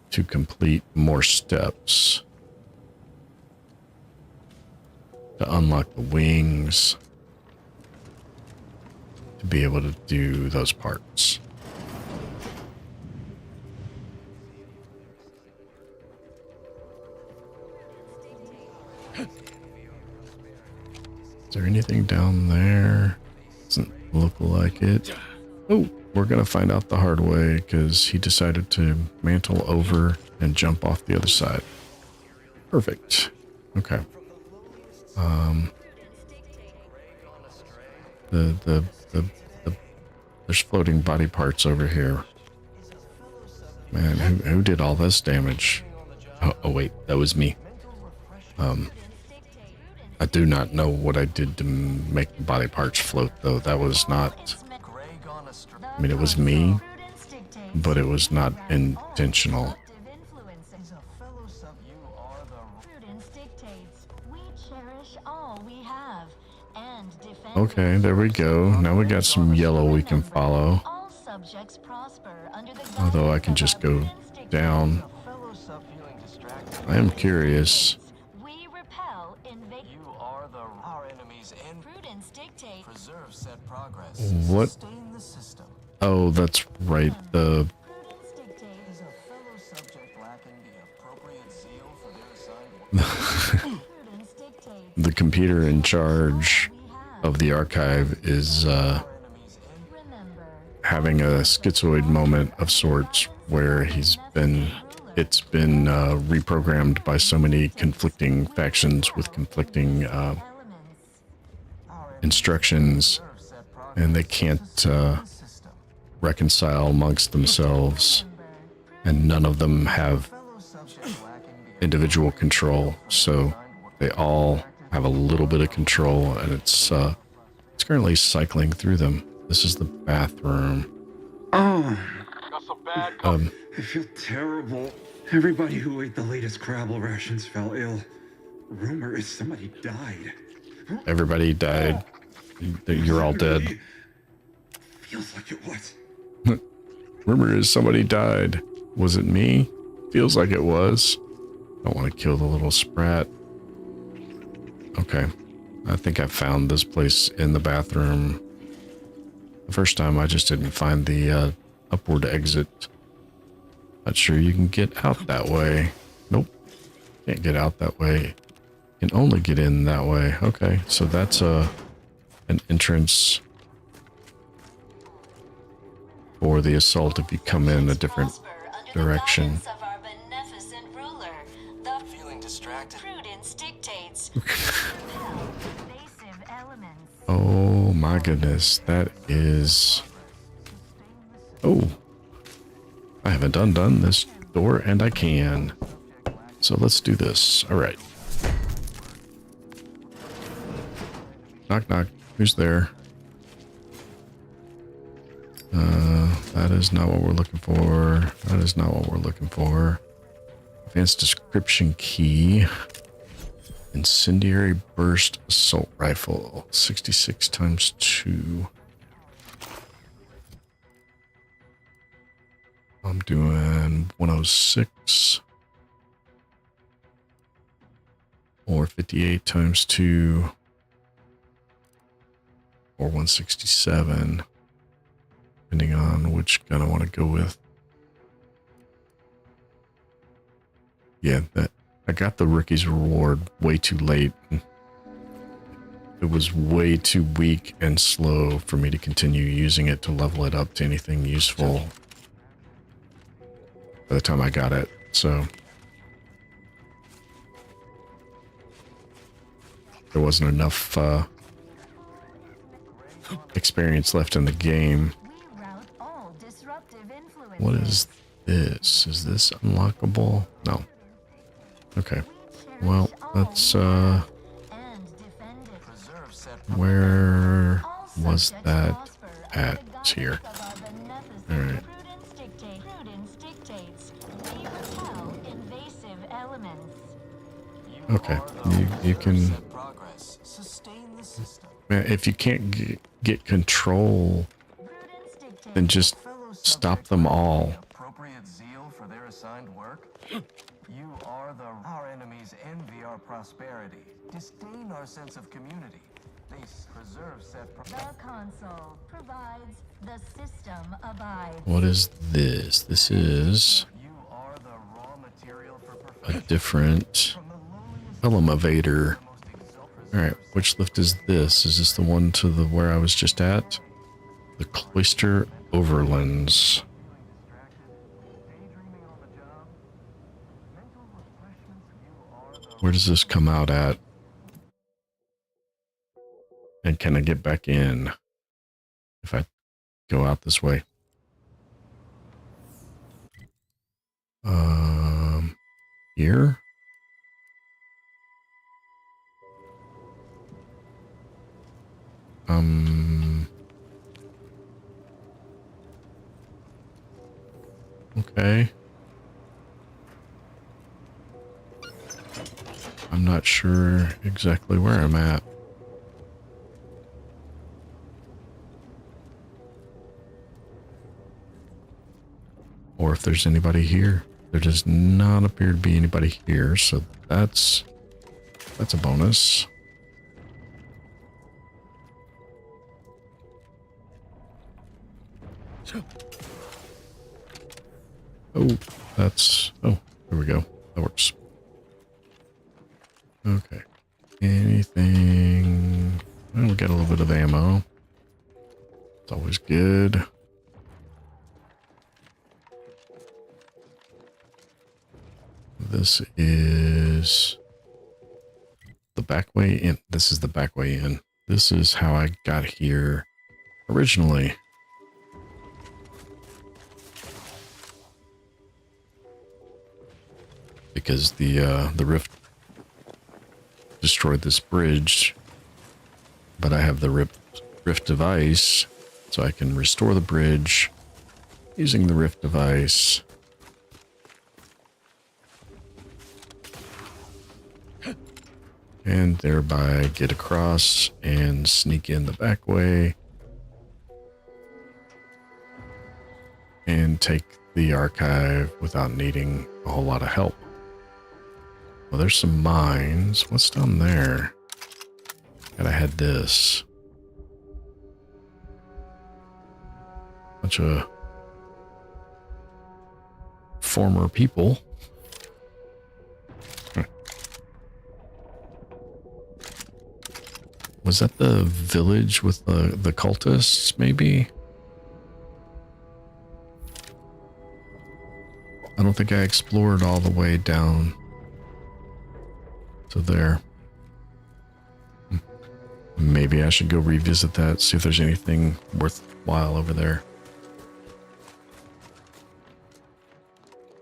to complete more steps. To unlock the wings. To be able to do those parts. Is there anything down there? Doesn't look like it. Oh, we're gonna find out the hard way because he decided to mantle over and jump off the other side. Perfect. Okay. There's floating body parts over here. Man, who did all this damage? Oh wait, that was me. I do not know what I did to make the body parts float, though. That was not... I mean, it was me, but it was not intentional. Okay, there we go. Now we got some yellow we can follow. Although I can just go down. I am curious. What? Oh, that's right. The computer in charge of the archive is having a schizoid moment of sorts where it's been reprogrammed by so many conflicting factions with conflicting instructions, and they can't reconcile amongst themselves, and none of them have individual control, so they all have a little bit of control, and it's currently cycling through them. This is the bathroom. Oh, I feel terrible. Everybody who ate the latest Crabble rations fell ill. Rumor is somebody died. Everybody died. You're all dead. Feels like it was. Rumor is somebody died. Was it me? Feels like it was. Don't want to kill the little sprat. Okay. I think I found this place in the bathroom. The first time I just didn't find the upward exit. Not sure you can get out that way. Nope. Can't get out that way. You can only get in that way. Okay, so that's an entrance for the assault if you come in a different direction. Oh my goodness, that is... Oh, I haven't undone this door and I can. So let's do this. All right. Knock, knock. Who's there? That is not what we're looking for. That is not what we're looking for. Advanced description key. Incendiary burst assault rifle. 66 times 2. I'm doing 106. Or 58 times 2. Or 167. Depending on which gun I want to go with. Yeah, I got the rookie's reward way too late. It was way too weak and slow for me to continue using it to level it up to anything useful by the time I got it, so there wasn't enough experience left in the game. What is this? Is this unlockable? No. Okay. Well, let's, where was that at? It's here. Alright. Okay, you can. Man, if you can't get control, then just stop them all. Appropriate zeal for their assigned work. You are our enemies envy our prosperity, disdain our sense of community. They preserve The console provides, the system abides. What is this? This is a different elevator. All right, which lift is this? Is this the one to the where I was just at? The Cloister Overlands. Where does this come out at? And can I get back in if I go out this way? Here? Okay. I'm not sure exactly where I'm at. Or if there's anybody here. There does not appear to be anybody here, so that's a bonus. Oh, there we go. That works. Okay. Anything? Well, we got a little bit of ammo. It's always good. This is the back way in. This is the back way in. This is how I got here originally. Because the rift destroyed this bridge, but I have the rift device, so I can restore the bridge using the rift device. And thereby get across and sneak in the back way and take the archive without needing a whole lot of help. Well, there's some mines. What's down there? Gotta head this. Bunch of former people. Was that the village with the cultists, maybe? I don't think I explored all the way down to there. Maybe I should go revisit that, see if there's anything worthwhile over there.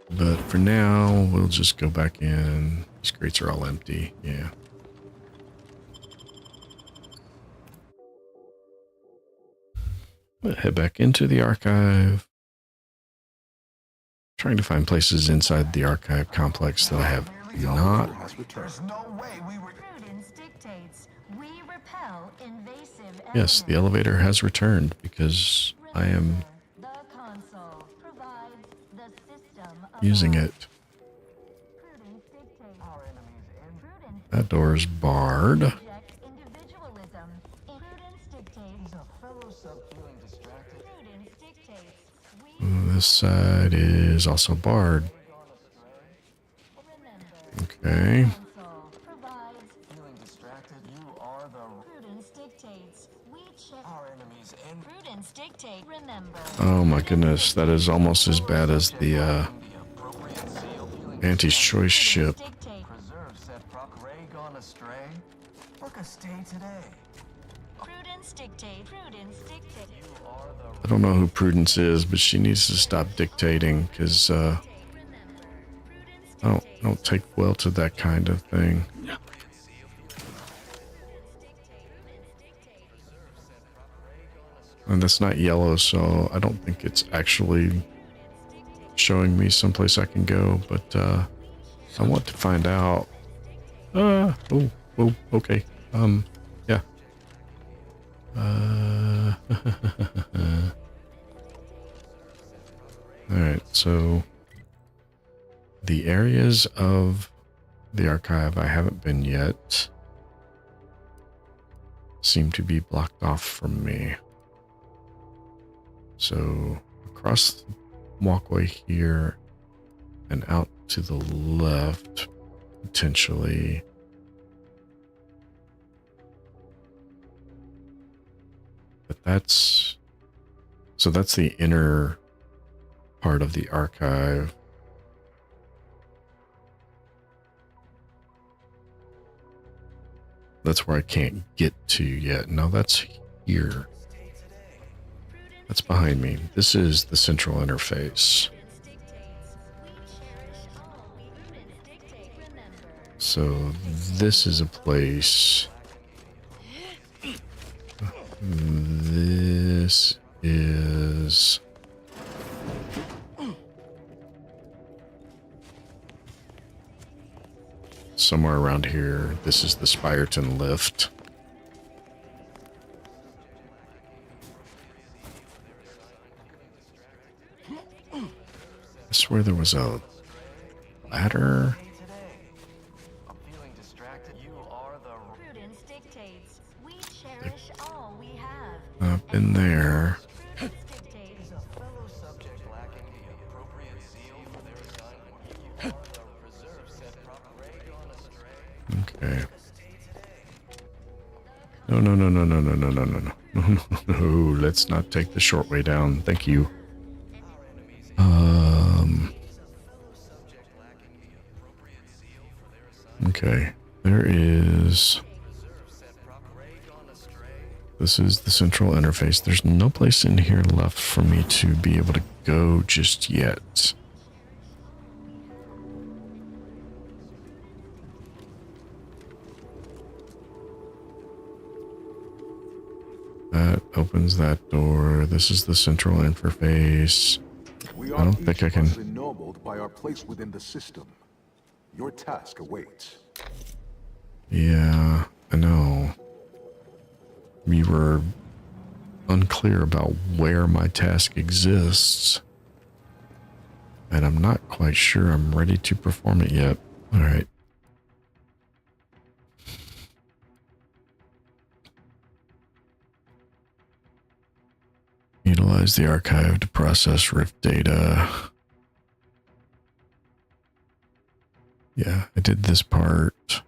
But for now, we'll just go back in. These crates are all empty, yeah. Head back into the archive. Trying to find places inside the archive complex that I have not. Yes, the elevator has returned because I am using it. That door is barred. This side is also barred. Okay. Oh my goodness, that is almost as bad as the anti-choice ship. I don't know who Prudence is, but she needs to stop dictating, because I don't take well to that kind of thing. And that's not yellow, so I don't think it's actually showing me someplace I can go, but I want to find out Oh, okay. Yeah. Alright, so the areas of the archive I haven't been yet seem to be blocked off from me. So across the walkway here and out to the left, potentially. But that's the inner part of the archive. That's where I can't get to yet. No, that's here. That's behind me. This is the central interface. So this is a place. This is somewhere around here. This is the Spyerton lift. I swear there was a ladder. Up in there. Okay. No. Let's not take the short way down. Thank you. Okay. There is... This is the central interface. There's no place in here left for me to be able to go just yet. That opens that door. This is the central interface. I don't think I can... ennobled by our place within the system. Your task awaits. Yeah, I know. We were unclear about where my task exists. And I'm not quite sure I'm ready to perform it yet. All right. Utilize the archive to process Rift data. Yeah, I did this part.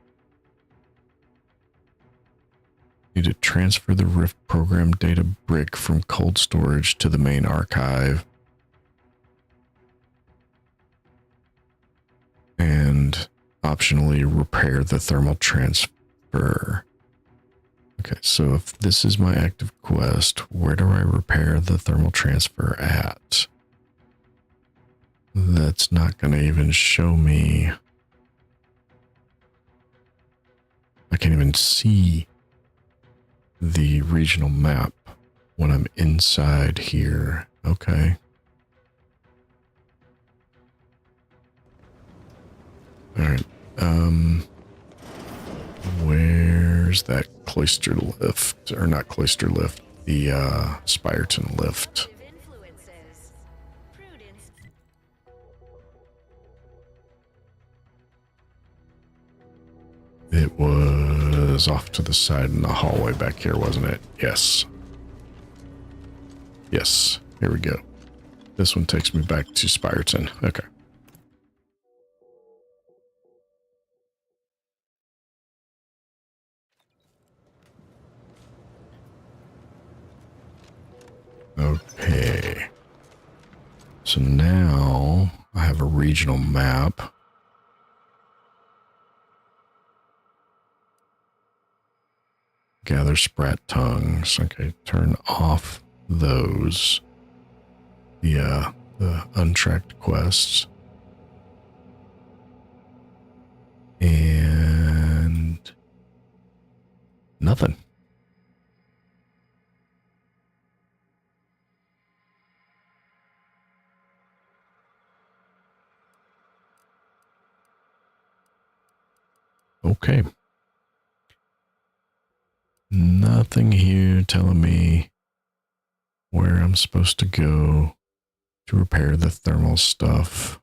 Need to transfer the Rift program data brick from cold storage to the main archive. And optionally repair the thermal transfer. Okay, so if this is my active quest, where do I repair the thermal transfer at? That's not going to even show me. I can't even see the regional map when I'm inside here. Okay. All right. Where's that Cloister lift? Or not Cloister lift, the Spyerton lift. It was off to the side in the hallway back here, wasn't it? Yes. Yes, here we go. This one takes me back to Spyerton. Okay. Okay. So now I have a regional map. Gather sprat tongues. Okay, turn off those. Yeah, the untracked quests. And nothing. Okay. Nothing here telling me where I'm supposed to go to repair the thermal stuff.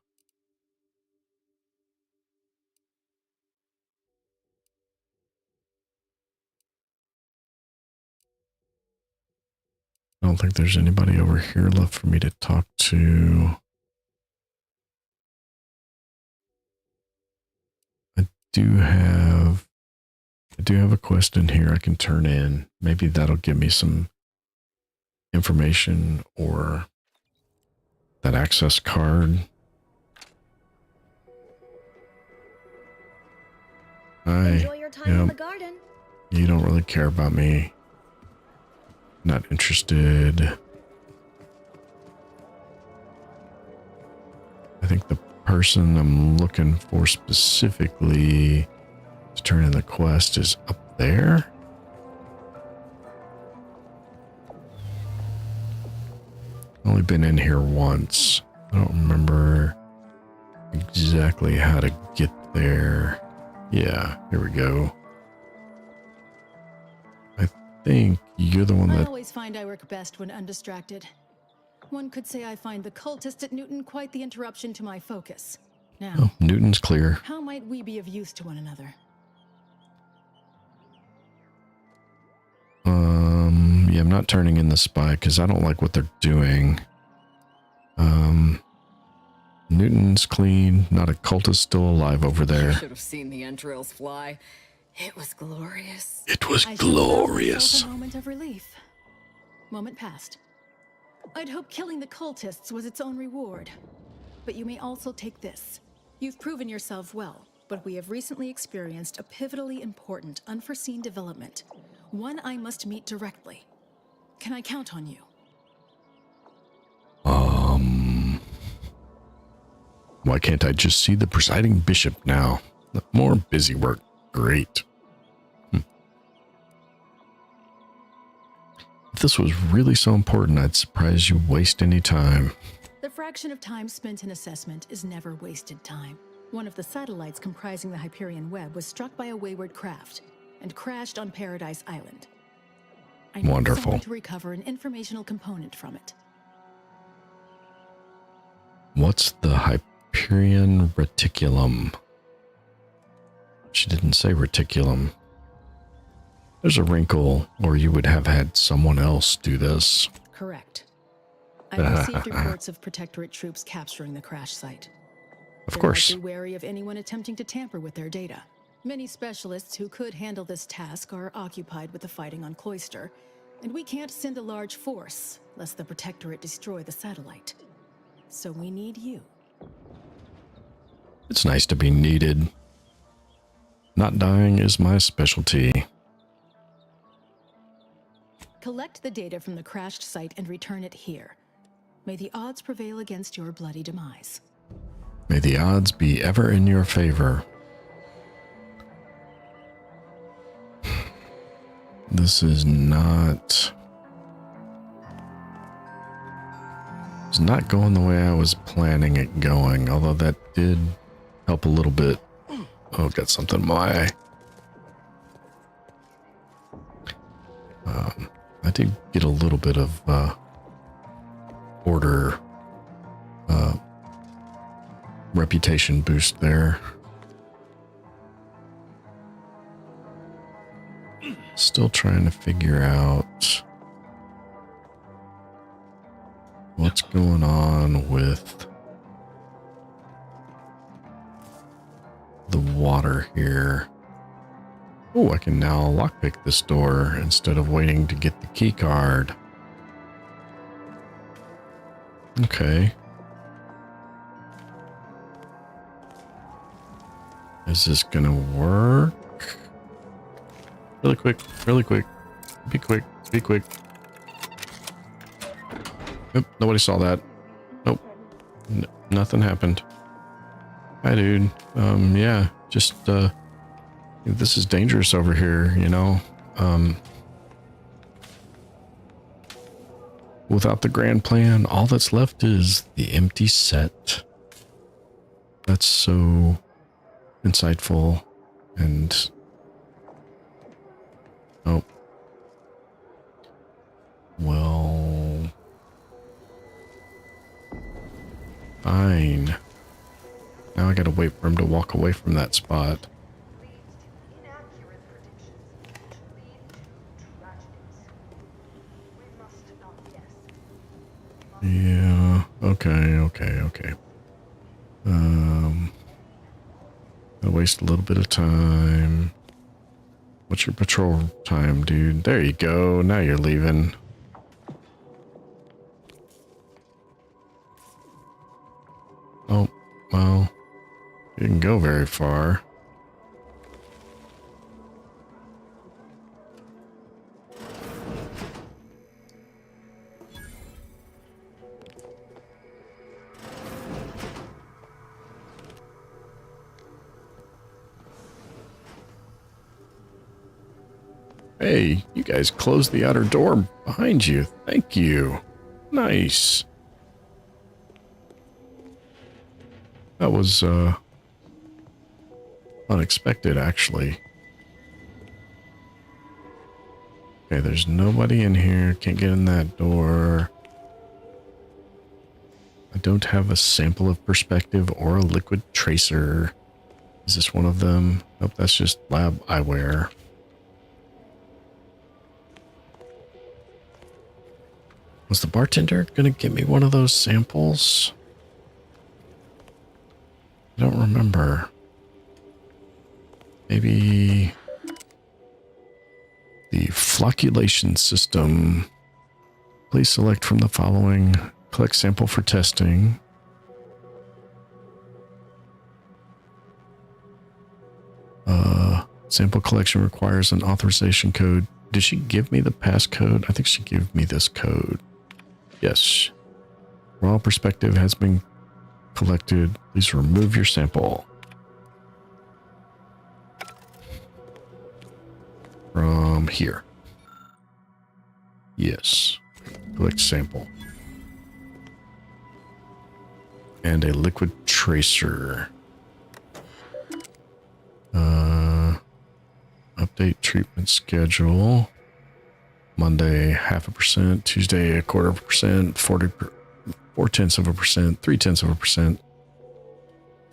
I don't think there's anybody over here left for me to talk to. I do have a quest in here I can turn in. Maybe that'll give me some information or that access card. Enjoy your time in the garden. You don't really care about me. Not interested. I think the person I'm looking for specifically to turn in the quest is up there. Only been in here once. I don't remember exactly how to get there. Yeah, here we go. I think you're the one I that... always find I work best when undistracted. One could say I find the cultist at Newton quite the interruption to my focus. Now, Oh, Newton's clear. how might we be of use to one another? Yeah, I'm not turning in the spy because I don't like what they're doing. Newton's clean, not a cultist still alive over You there. should have seen the entrails fly. It was glorious. It was I glorious. felt a moment of relief. Moment passed. I'd hoped killing the cultists was its own reward. But you may also take this. You've proven yourself well, but we have recently experienced a pivotally important, unforeseen development. One I must meet directly. Can I count on you? Why can't I just see the presiding bishop now? More busy work. Great. If this was really so important, I'd surprise you waste any time. The fraction of time spent in assessment is never wasted time. One of the satellites comprising the Hyperion web was struck by a wayward craft and crashed on Paradise Island. I need Wonderful. someone to recover an informational component from it. What's the Hyperion reticulum? She didn't say reticulum. There's a wrinkle, or you would have had someone else do this. Correct. I've received reports of Protectorate troops capturing the crash site. Of course. Be wary of anyone attempting to tamper with their data. Many specialists who could handle this task are occupied with the fighting on Cloister, and we can't send a large force lest the Protectorate destroy the satellite. So we need you. It's nice to be needed. Not dying is my specialty. Collect the data from the crashed site and return it here. May the odds prevail against your bloody demise. May the odds be ever in your favor. This is not... It's not going the way I was planning it going, although that did help a little bit. Oh, got something in my eye. I did get a little bit of order reputation boost there. Still trying to figure out what's going on with the water here. Oh, I can now lockpick this door instead of waiting to get the key card. Okay. Is this gonna work? Really quick, really quick. Be quick, be quick. Nope, nobody saw that. Nope. Nothing happened. Hi, dude. Yeah, just, this is dangerous over here, you know? Without the grand plan, all that's left is the empty set. That's so insightful. And... oh. Well... fine. Now I gotta wait for him to walk away from that spot. Yeah, okay. I'll waste a little bit of time. What's your patrol time, dude? There you go. Now you're leaving. Oh, well, you didn't go very far. Hey, you guys closed the outer door behind you. Thank you. Nice. That was, unexpected, actually. Okay, there's nobody in here. Can't get in that door. I don't have a sample of perspective or a liquid tracer. Is this one of them? Nope, that's just lab eyewear. Was the bartender gonna get me one of those samples? I don't remember. Maybe the flocculation system. Please select from the following. Collect sample for testing. Sample collection requires an authorization code. Did she give me the passcode? I think she gave me this code. Yes. Raw perspective has been collected. Please remove your sample. From here. Yes. Collect sample. And a liquid tracer. Update treatment schedule. Monday 0.5%, Tuesday 0.25%, 0.4%, 0.3%,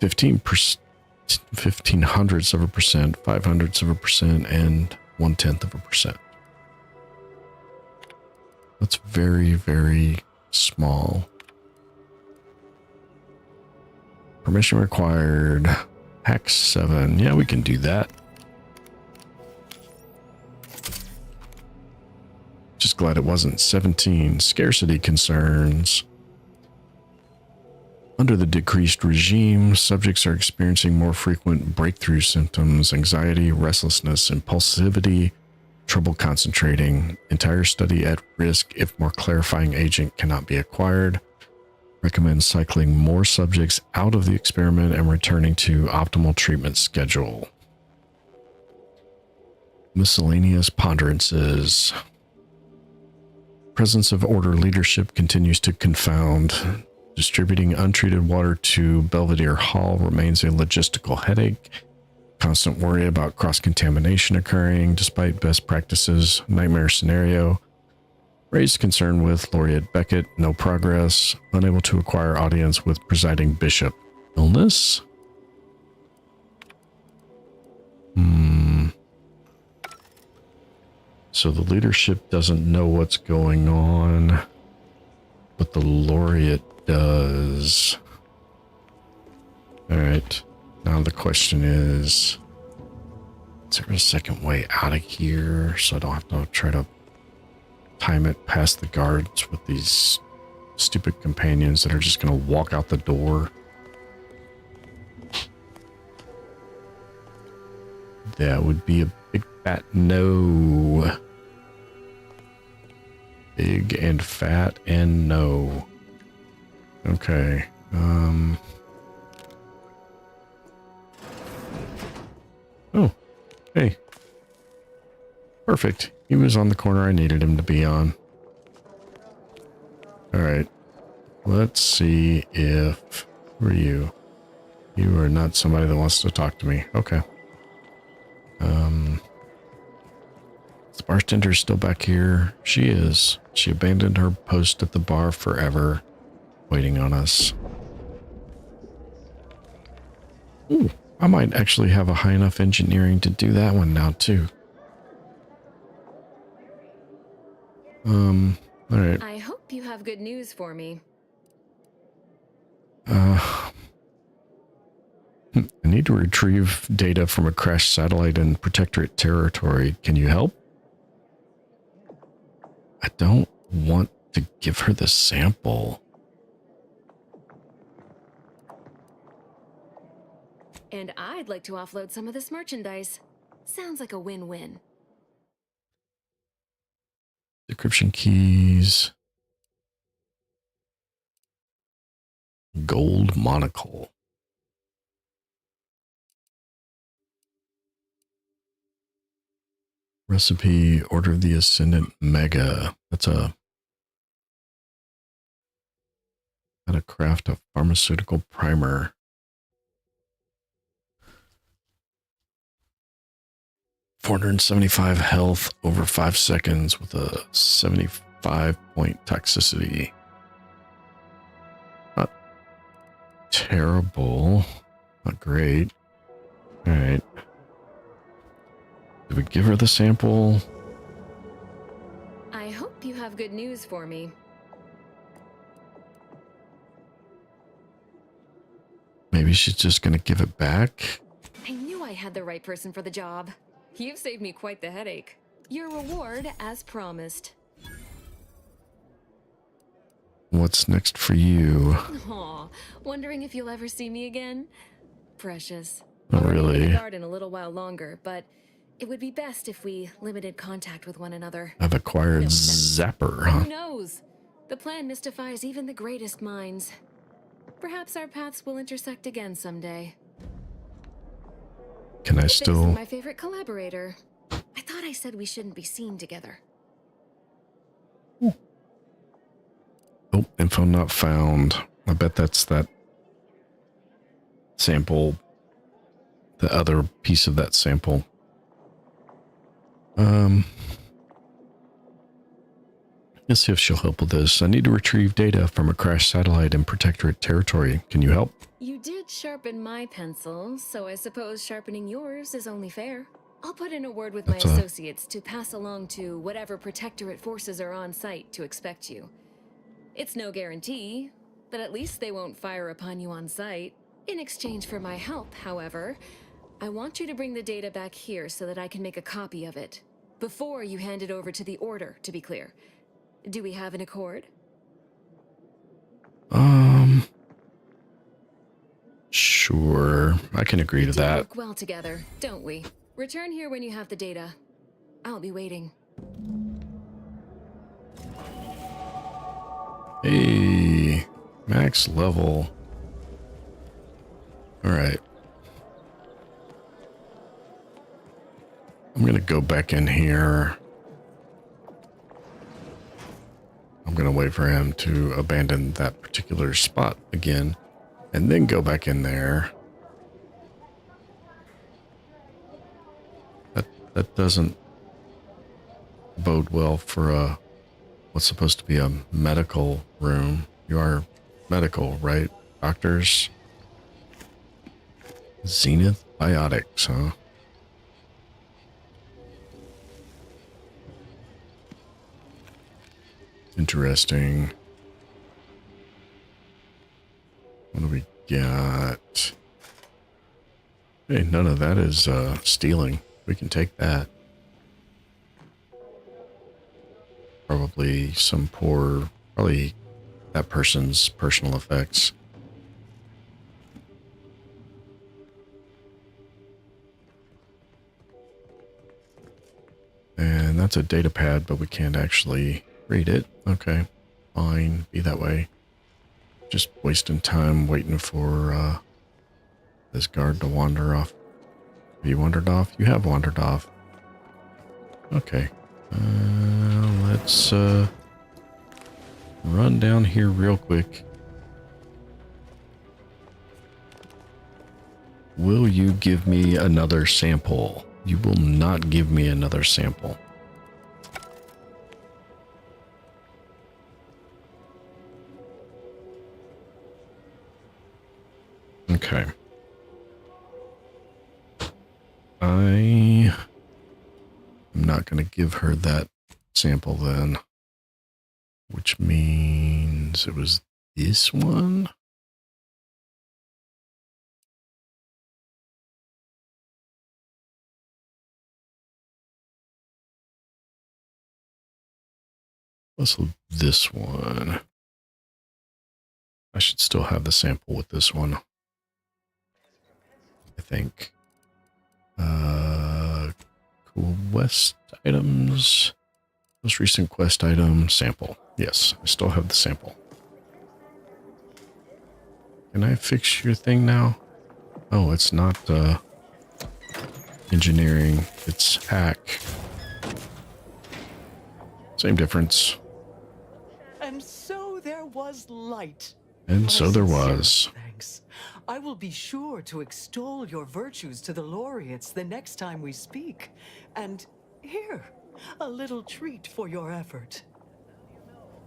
15%, 0.15%, 0.05%, and 0.1%. That's very, very small. Permission required. Hack 7. Yeah, we can do that. Just glad it wasn't 17. Scarcity concerns. Under the decreased regime, subjects are experiencing more frequent breakthrough symptoms, anxiety, restlessness, impulsivity, trouble concentrating. Entire study at risk if more clarifying agent cannot be acquired. Recommend cycling more subjects out of the experiment and returning to optimal treatment schedule. Miscellaneous ponderances. Presence of order leadership continues to confound. Distributing untreated water to Belvedere Hall remains a logistical headache. Constant worry about cross-contamination occurring despite best practices. Nightmare scenario. Raised concern with Laureate Beckett. No progress. Unable to acquire audience with presiding bishop. Illness? So the leadership doesn't know what's going on, but the laureate does. All right. Now the question is there a second way out of here so I don't have to try to time it past the guards with these stupid companions that are just going to walk out the door? That would be a big fat no. Big and fat and no. Okay. Oh, hey. Perfect. He was on the corner I needed him to be on. All right. Let's see if... Who are you? You are not somebody that wants to talk to me. Okay. The bartender's still back here. She is. She abandoned her post at the bar forever, waiting on us. Ooh, I might actually have a high enough engineering to do that one now, too. All right. I hope you have good news for me. I need to retrieve data from a crashed satellite in protectorate territory. Can you help? I don't want to give her the sample. And I'd like to offload some of this merchandise. Sounds like a win-win. Decryption keys. Gold monocle. Recipe, Order of the Ascendant Mega. That's how to craft a pharmaceutical primer. $475 health over 5 seconds with a 75-point toxicity. Not terrible. Not great. All right. Did we give her the sample? I hope you have good news for me. Maybe she's just going to give it back. I knew I had the right person for the job. You've saved me quite the headache. Your reward as promised. What's next for you? Aw, wondering if you'll ever see me again? Precious. Not I'll remain in really. the garden a little while longer, but it would be best if we limited contact with one another. I've acquired Zapper, huh? Who knows? The plan mystifies even the greatest minds. Perhaps our paths will intersect again someday. Can I Thanks still... to my favorite collaborator. I thought I said we shouldn't be seen together. Oh, info not found. I bet that's that sample. The other piece of that sample. Let's see if she'll help with this. I need to retrieve data from a crashed satellite in protectorate territory. Can you help? You did sharpen my pencil, so I suppose sharpening yours is only fair. I'll put in a word with my associates to pass along to whatever protectorate forces are on site to expect you. It's no guarantee, but at least they won't fire upon you on site. In exchange for my help, however, I want you to bring the data back here so that I can make a copy of it. Before you hand it over to the Order, to be clear. Do we have an accord? Sure. I can agree to that. We work well together, don't we? Return here when you have the data. I'll be waiting. Hey, max level. All right. I'm going to go back in here. I'm going to wait for him to abandon that particular spot again and then go back in there. That doesn't bode well for what's supposed to be a medical room. You are medical, right? Doctors? Zenith Biotics, huh? Interesting. What do we got? Hey, none of that is stealing. We can take that. Probably probably that person's personal effects. And that's a data pad, but we can't actually read it. Okay, fine, be that way. Just wasting time waiting for this guard to wander off. Have you wandered off? You have wandered off. Okay. Let's run down here real quick. Will you give me another sample? You will not give me another sample. Okay. I'm not going to give her that sample then, which means it was this one. Also, this one. I should still have the sample with this one. I think. Quest items. Most recent quest item sample. Yes, I still have the sample. Can I fix your thing now? Oh, it's not engineering. It's hack. Same difference. And so there was light. And My so there sincere was. Thanks. I will be sure to extol your virtues to the laureates the next time we speak. And here, a little treat for your effort.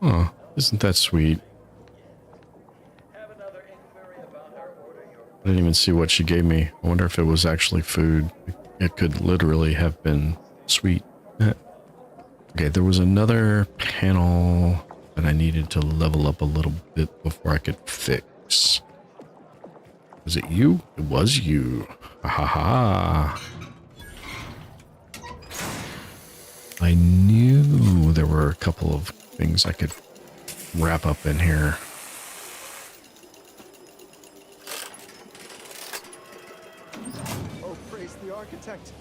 Oh, isn't that sweet? I didn't even see what she gave me. I wonder if it was actually food. It could literally have been sweet. Okay, there was another panel that I needed to level up a little bit before I could fix. Was it you? It was you. Ha ha ha. I knew there were a couple of things I could wrap up in here. Oh, praise the architect.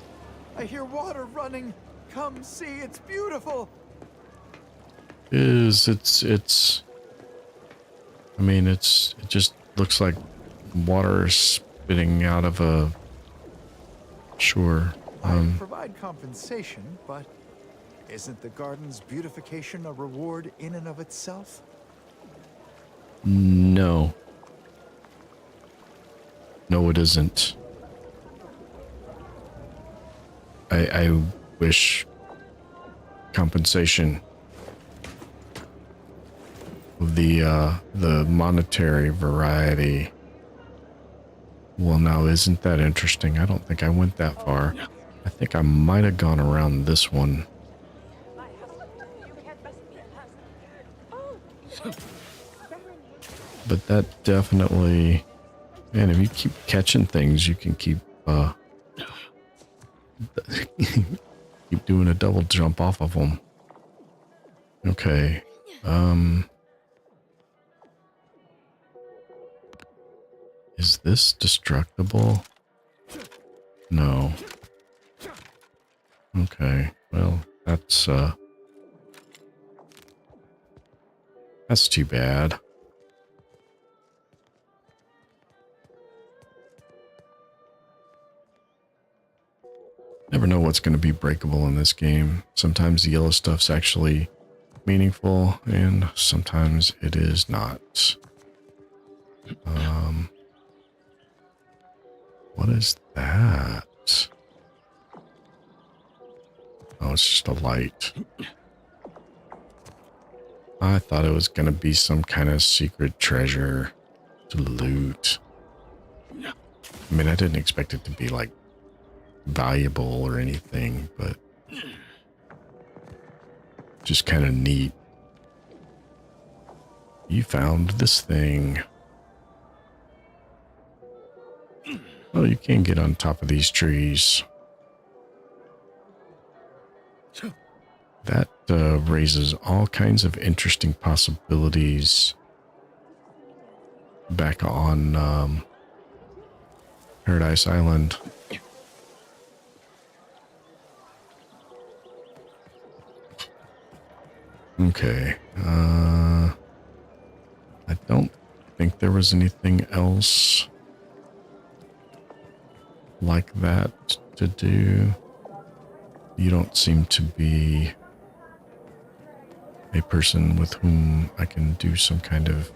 I hear water running. Come see, it's beautiful. It's I mean, it just looks like water spitting out of a sure. I provide compensation, but isn't the garden's beautification a reward in and of itself? No. No, it isn't. I wish compensation of the monetary variety. Well, now isn't that interesting? I don't think I went that far. I think I might have gone around this one. But that definitely, man, if you keep catching things, you can keep keep doing a double jump off of them. Okay. Is this destructible? No. Okay. Well, that's too bad. Never know what's going to be breakable in this game. Sometimes the yellow stuff's actually meaningful, and sometimes it is not. What is that? Oh, it's just a light. I thought it was going to be some kind of secret treasure to loot. I mean, I didn't expect it to be like valuable or anything, but just kind of neat. You found this thing. Oh, you can get on top of these trees. That raises all kinds of interesting possibilities back on Paradise Island. Okay. I don't think there was anything else like that to do. You don't seem to be a person with whom I can do some kind of...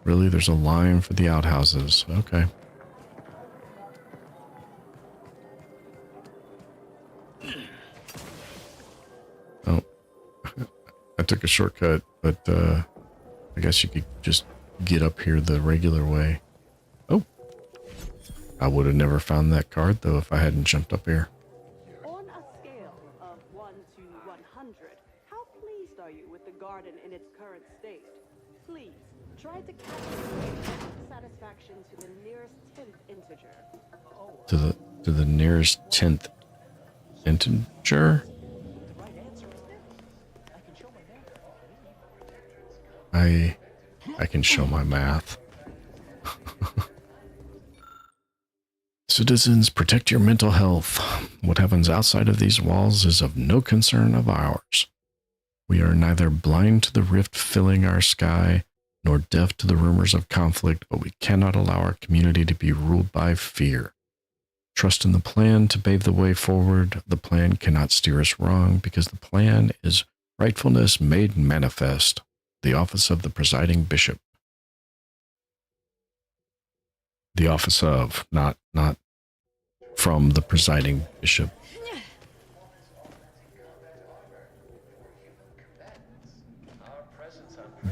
Really? There's a line for the outhouses. Okay. took a shortcut, but I guess you could just get up here the regular way. Oh, I would have never found that card though if I hadn't jumped up here. On a scale of 1 to 100, how pleased are you with the garden in its current state? Please try to calculate satisfaction to the nearest 10th integer. To the nearest 10th integer? I can show my math. Citizens, protect your mental health. What happens outside of these walls is of no concern of ours. We are neither blind to the rift filling our sky, nor deaf to the rumors of conflict, but we cannot allow our community to be ruled by fear. Trust in the plan to pave the way forward. The plan cannot steer us wrong, because the plan is rightfulness made manifest. The office of the presiding bishop. The office of, not from the presiding bishop.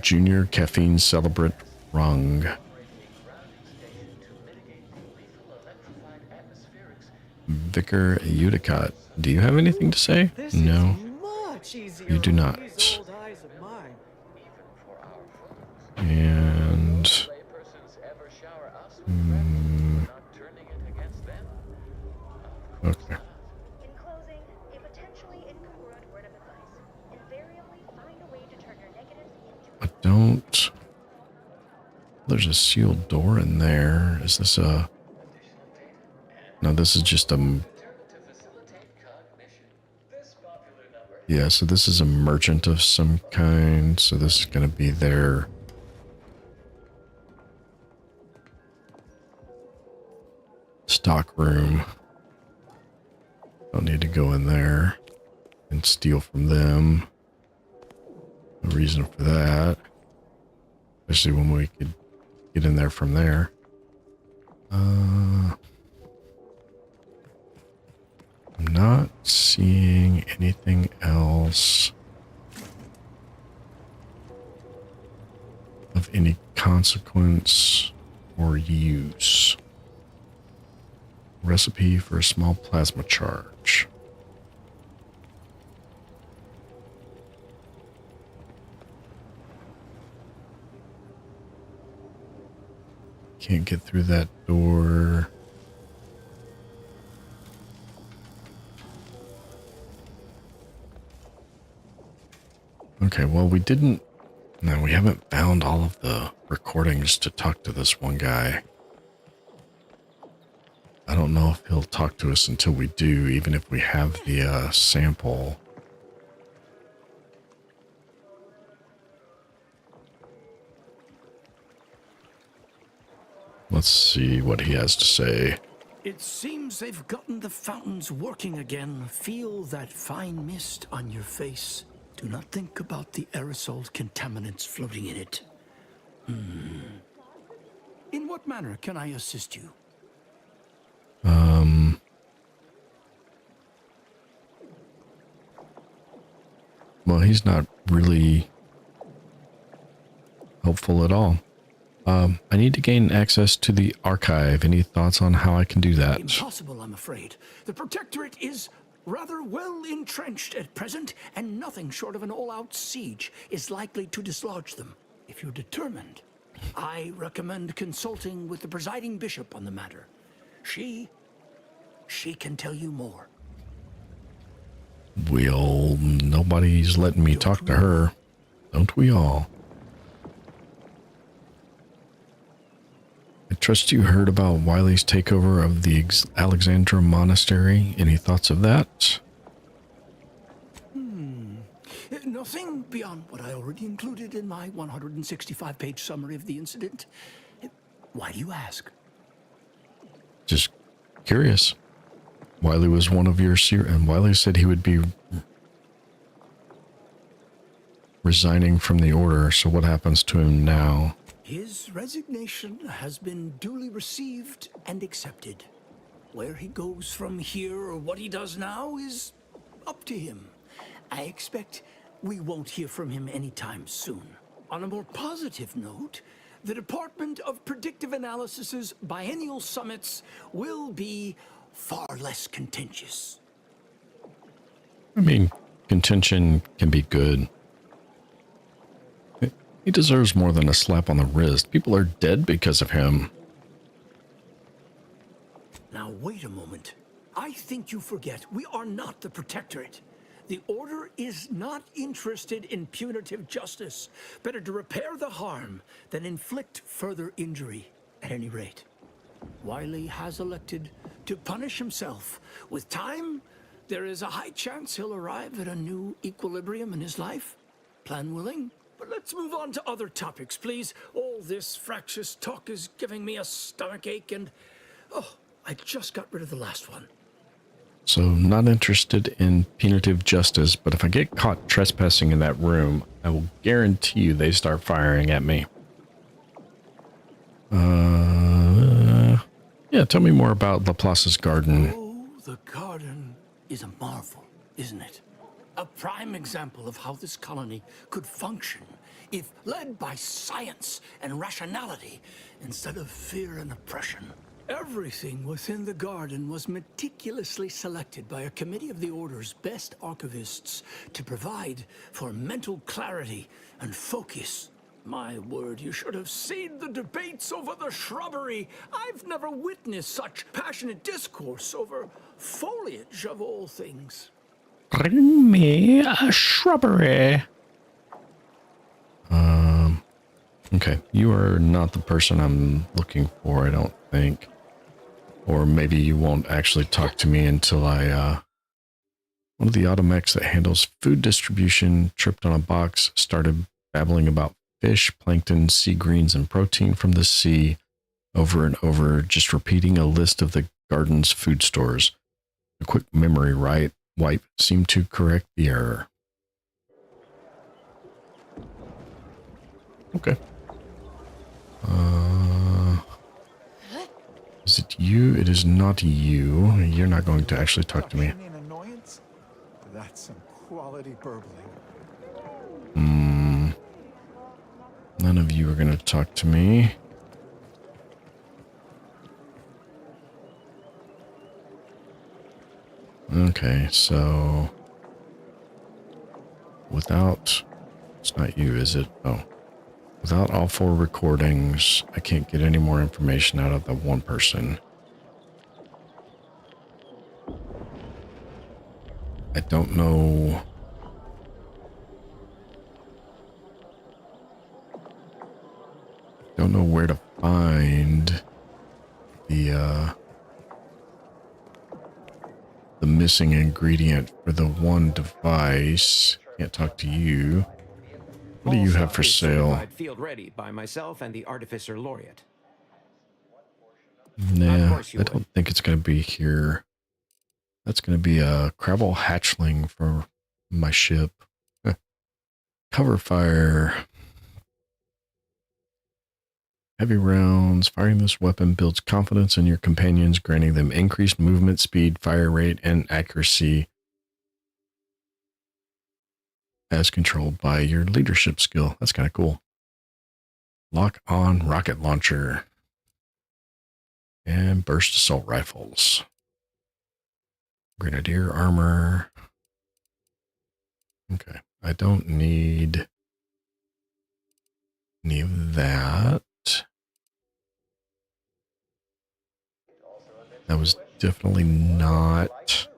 Junior caffeine celebrant rung. Vicar Udicott. Do you have anything to say? No. You do not. And okay. In closing, a potentially incongruent word of advice. Invariably find a way to turn your negatives into... I don't. There's a sealed door in there. Is this a... No, this is just a... Yeah, so this is a merchant of some kind. So this is going to be their... stock room. Don't need to go in there and steal from them. No reason for that. Especially when we could get in there from there. I'm not seeing anything else of any consequence or use. Recipe for a small plasma charge. Can't get through that door. Okay, well, we haven't found all of the recordings to talk to this one guy. I don't know if he'll talk to us until we do, even if we have the sample. Let's see what he has to say. It seems they've gotten the fountains working again. Feel that fine mist on your face. Do not think about the aerosol contaminants floating in it. In what manner can I assist you? Well, he's not really helpful at all. I need to gain access to the archive. Any thoughts on how I can do that? Impossible, I'm afraid. The Protectorate is rather well entrenched at present, and nothing short of an all-out siege is likely to dislodge them. If you're determined, I recommend consulting with the presiding bishop on the matter. She can tell you more. Well, nobody's letting me talk to her. Don't we all? I trust you heard about Wiley's takeover of the Alexandra Monastery. Any thoughts of that? Nothing beyond what I already included in my 165-page summary of the incident. Why do you ask? Just curious. Wiley was one of your and Wiley said he would be resigning from the order, so what happens to him now? His resignation has been duly received and accepted. Where he goes from here or what he does now is up to him. I expect we won't hear from him anytime soon. On a more positive note, the Department of Predictive Analysis's biennial summits will be far less contentious. I mean, contention can be good. He deserves more than a slap on the wrist. People are dead because of him. Now, wait a moment. I think you forget we are not the Protectorate. The Order is not interested in punitive justice. Better to repair the harm than inflict further injury, at any rate. Wiley has elected to punish himself. With time, there is a high chance he'll arrive at a new equilibrium in his life. Plan willing? But let's move on to other topics, please. All this fractious talk is giving me a stomachache and... oh, I just got rid of the last one. So, not interested in punitive justice, but if I get caught trespassing in that room, I will guarantee you they start firing at me. Yeah, tell me more about Laplace's garden. Oh, the garden is a marvel, isn't it? A prime example of how this colony could function if led by science and rationality instead of fear and oppression. Everything within the garden was meticulously selected by a committee of the Order's best archivists to provide for mental clarity and focus. My word, you should have seen the debates over the shrubbery. I've never witnessed such passionate discourse over foliage of all things. Bring me a shrubbery. Okay, you are not the person I'm looking for, I don't think. Or maybe you won't actually talk to me until I, one of the automechs that handles food distribution tripped on a box, started babbling about fish, plankton, sea greens, and protein from the sea over and over, just repeating a list of the garden's food stores. A quick memory wipe seemed to correct the error. Okay. Is it you? It is not you. You're not going to actually talk to me. An annoyance? That's some quality burbling. None of you are going to talk to me. Okay, so without, it's not you, is it? Oh, without all 4 recordings, I can't get any more information out of the one person. I don't know. Don't know where to find the missing ingredient for the one device. Can't talk to you. What do you have for sale? Field ready by myself and the Artificer Laureate. Nah, I don't think it's going to be here. That's going to be a Crabble hatchling for my ship. Cover fire. Heavy rounds. Firing this weapon builds confidence in your companions, granting them increased movement speed, fire rate, and accuracy as controlled by your leadership skill. That's kind of cool. Lock on rocket launcher. And burst assault rifles. Grenadier armor. Okay. I don't need any of that. That was definitely not...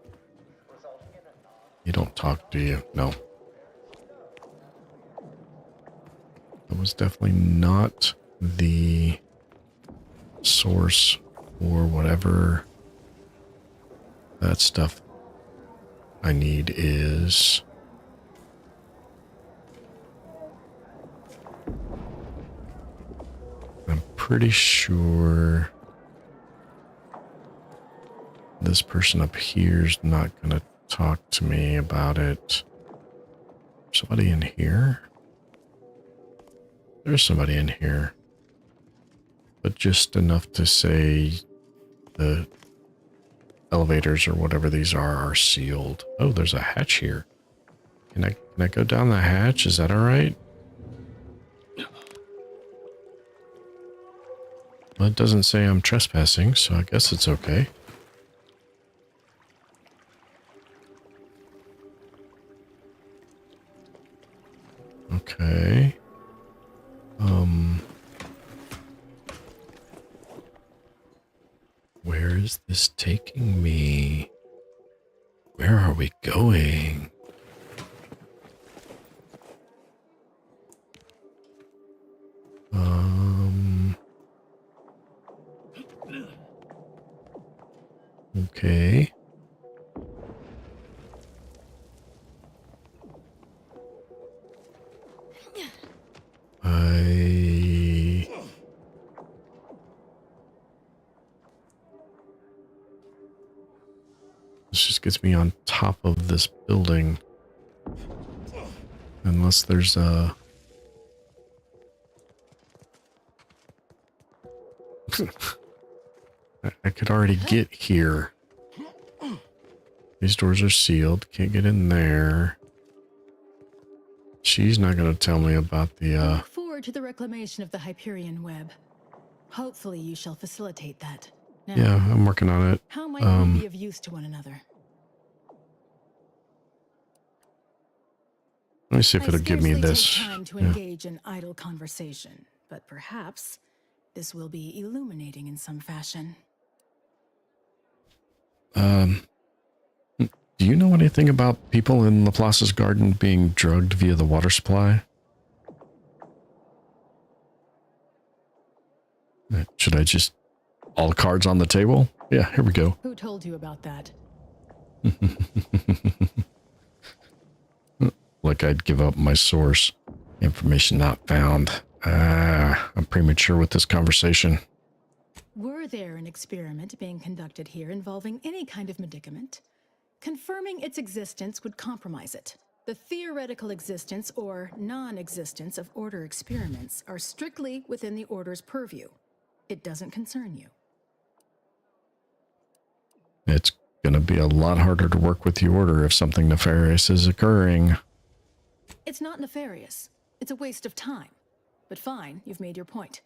You don't talk, do you? No. That was definitely not the source or whatever that stuff I need is. I'm pretty sure this person up here is not going to talk to me about it. Somebody in here? There's somebody in here. But just enough to say the elevators or whatever these are sealed. Oh, there's a hatch here. Can I go down the hatch? Is that all right? Well, it doesn't say I'm trespassing, so I guess it's okay. Okay. Where is this taking me? Where are we going? Okay. This just gets me on top of this building. Unless there's a... I could already get here. These doors are sealed. Can't get in there. She's not going to tell me about the... I look forward to the reclamation of the Hyperion web. Hopefully you shall facilitate that. Now, yeah, I'm working on it. How might we be of use to one another? Let me see if it'll give me this. Take time to engage in idle conversation, but perhaps this will be illuminating in some fashion. Do you know anything about people in Laplace's garden being drugged via the water supply? Should I just... all cards on the table? Yeah, here we go. Who told you about that? Like I'd give up my source. Information not found. I'm premature with this conversation. Were there an experiment being conducted here involving any kind of medicament? Confirming its existence would compromise it. The theoretical existence or non-existence of Order experiments are strictly within the Order's purview. It doesn't concern you. It's going to be a lot harder to work with the Order if something nefarious is occurring. It's not nefarious. It's a waste of time. But fine, you've made your point.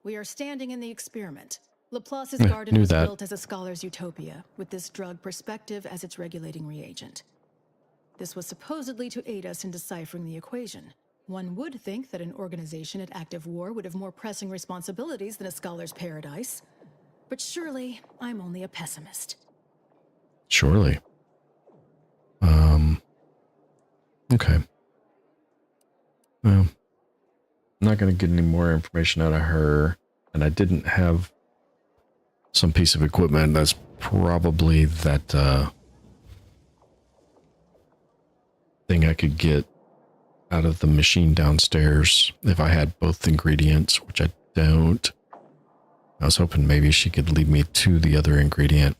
We are standing in the experiment. Laplace's garden was built as a scholar's utopia, with this drug perspective as its regulating reagent. This was supposedly to aid us in deciphering the equation. One would think that an organization at active war would have more pressing responsibilities than a scholar's paradise. But surely, I'm only a pessimist. Surely. Okay. Well, I'm not going to get any more information out of her, and I didn't have some piece of equipment. That's probably that thing I could get out of the machine downstairs if I had both ingredients, which I don't. I was hoping maybe she could lead me to the other ingredient.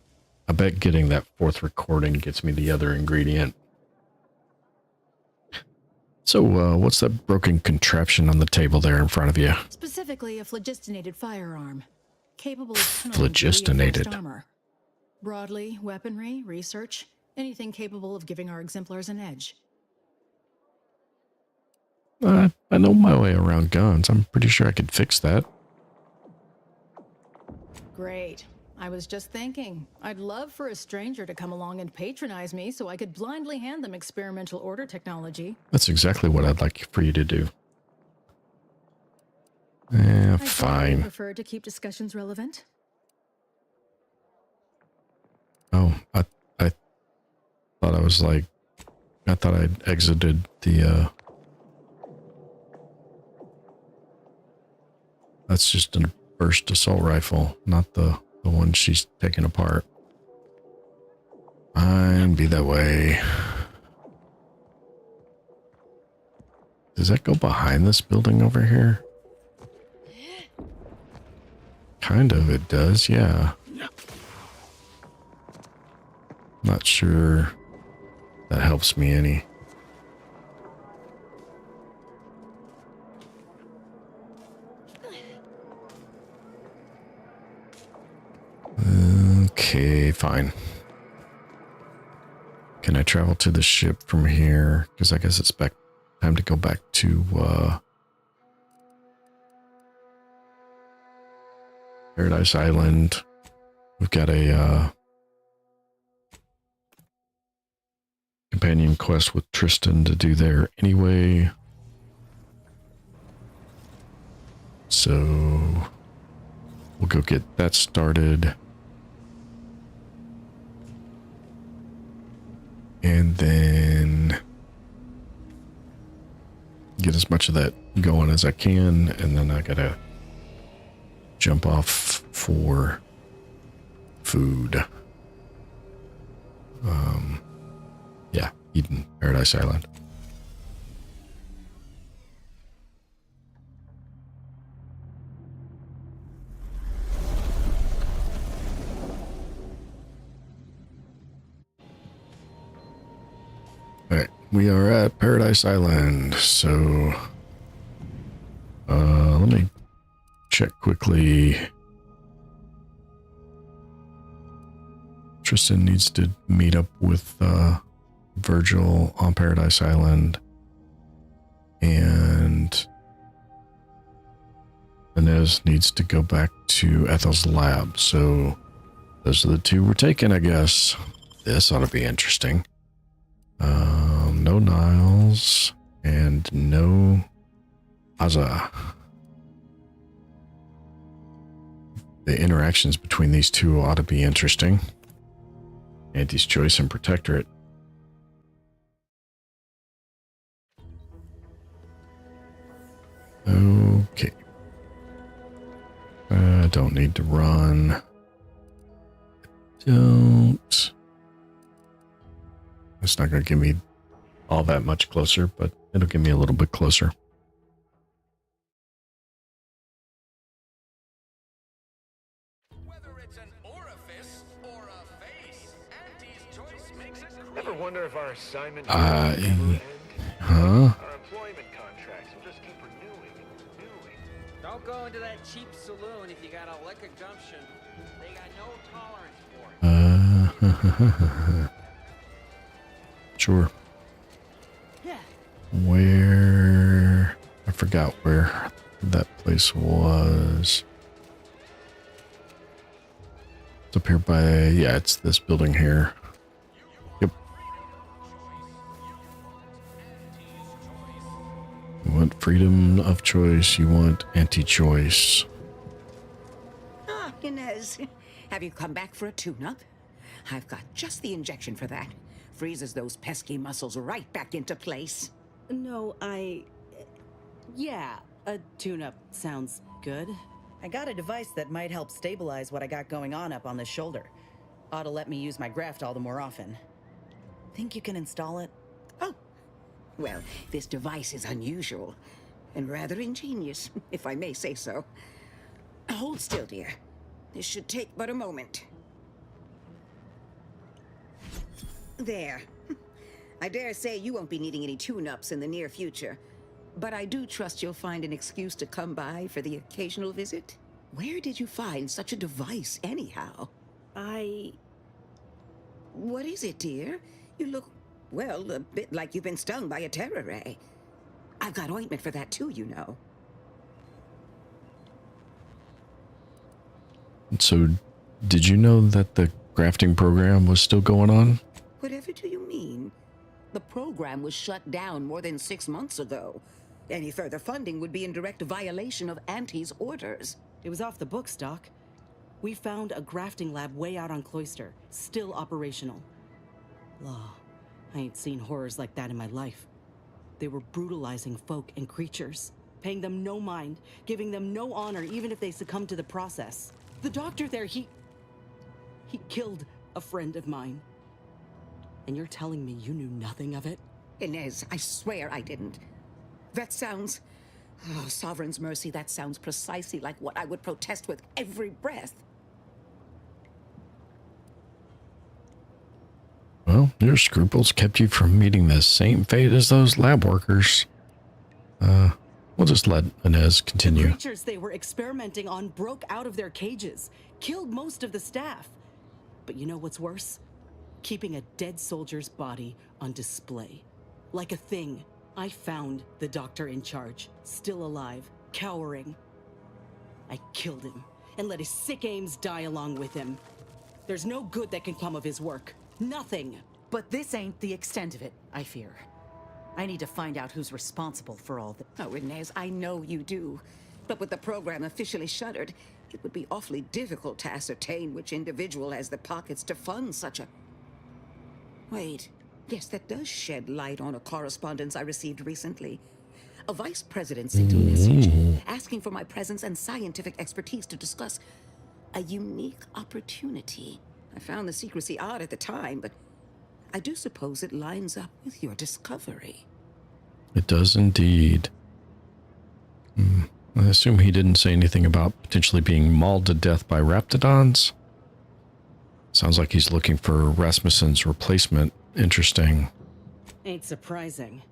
I bet getting that fourth recording gets me the other ingredient. So, what's that broken contraption on the table there in front of you? Specifically, a phlogistinated firearm, capable of Phlogistinated. armor. Broadly, weaponry, research, anything capable of giving our exemplars an edge. I know my way around guns. I'm pretty sure I could fix that. Great. I was just thinking, I'd love for a stranger to come along and patronize me so I could blindly hand them experimental Order technology. That's exactly what I'd like for you to do. Fine. I prefer to keep discussions relevant. Oh, I thought I was like, I thought I'd exited the, that's just a burst assault rifle, not the one she's taking apart. Fine, be that way. Does that go behind this building over here? Kind of, it does, yeah. Not sure that helps me any. Okay, fine. Can I travel to the ship from here? Because I guess it's time to go back to Paradise Island. We've got a companion quest with Tristan to do there anyway. So we'll go get that started. And then get as much of that going as I can. And then I gotta jump off for food. Yeah, Eden, Paradise Island. All right, we are at Paradise Island, so let me check quickly. Tristan needs to meet up with Virgil on Paradise Island, and Inez needs to go back to Ethel's lab. So those are the two we're taking, I guess. This ought to be interesting. No Niles and no Azza. The interactions between these two ought to be interesting. Auntie's Choice and Protectorate. Okay. I don't need to run. Don't. It's not going to give me all that much closer, but it'll give me a little bit closer. Ever wonder if our assignment Huh? Our employment contracts will just keep renewing and renewing. Don't go into that cheap saloon if you got a lick of gumption. They got no tolerance for it. Sure. Yeah. Where? I forgot where that place was. It's up here by, yeah, it's this building here. Yep. You want freedom of choice, you want anti-choice. Ah, Inez, have you come back for a tune-up? I've got just the injection for that. Freezes those pesky muscles right back into place. No, yeah, a tune-up sounds good. I got a device that might help stabilize what I got going on up on the shoulder. Ought to let me use my graft all the more often. Think you can install it? Oh, well, this device is unusual and rather ingenious, if I may say so. Hold still, dear. This should take but a moment. There. I dare say you won't be needing any tune-ups in the near future. But I do trust you'll find an excuse to come by for the occasional visit. Where did you find such a device, anyhow? What is it, dear? You look, well, a bit like you've been stung by a terror ray. I've got ointment for that too, you know. So, did you know that the grafting program was still going on? Whatever do you mean? The program was shut down more than 6 months ago. Any further funding would be in direct violation of Auntie's orders. It was off the books, Doc. We found a grafting lab way out on Cloister, still operational. Law, I ain't seen horrors like that in my life. They were brutalizing folk and creatures, paying them no mind, giving them no honor even if they succumbed to the process. The doctor there, he killed a friend of mine. And you're telling me you knew nothing of it? Inez, I swear I didn't. That sounds... Oh, Sovereign's mercy, that sounds precisely like what I would protest with every breath. Well, your scruples kept you from meeting the same fate as those lab workers. We'll just let Inez continue. The creatures they were experimenting on broke out of their cages, killed most of the staff. But you know what's worse? keeping a dead soldier's body on display. Like a thing. I found the doctor in charge, still alive, cowering. I killed him, and let his sick aims die along with him. There's no good that can come of his work. Nothing. But this ain't the extent of it, I fear. I need to find out who's responsible for all this. Oh, Inez, I know you do. But with the program officially shuttered, it would be awfully difficult to ascertain which individual has the pockets to fund such a... Wait. Yes, that does shed light on a correspondence I received recently. A vice president sent a message asking for my presence and scientific expertise to discuss a unique opportunity. I found the secrecy odd at the time, but I do suppose it lines up with your discovery. It does indeed. I assume he didn't say anything about potentially being mauled to death by raptidons. Sounds like he's looking for Rasmussen's replacement. Interesting. Ain't surprising.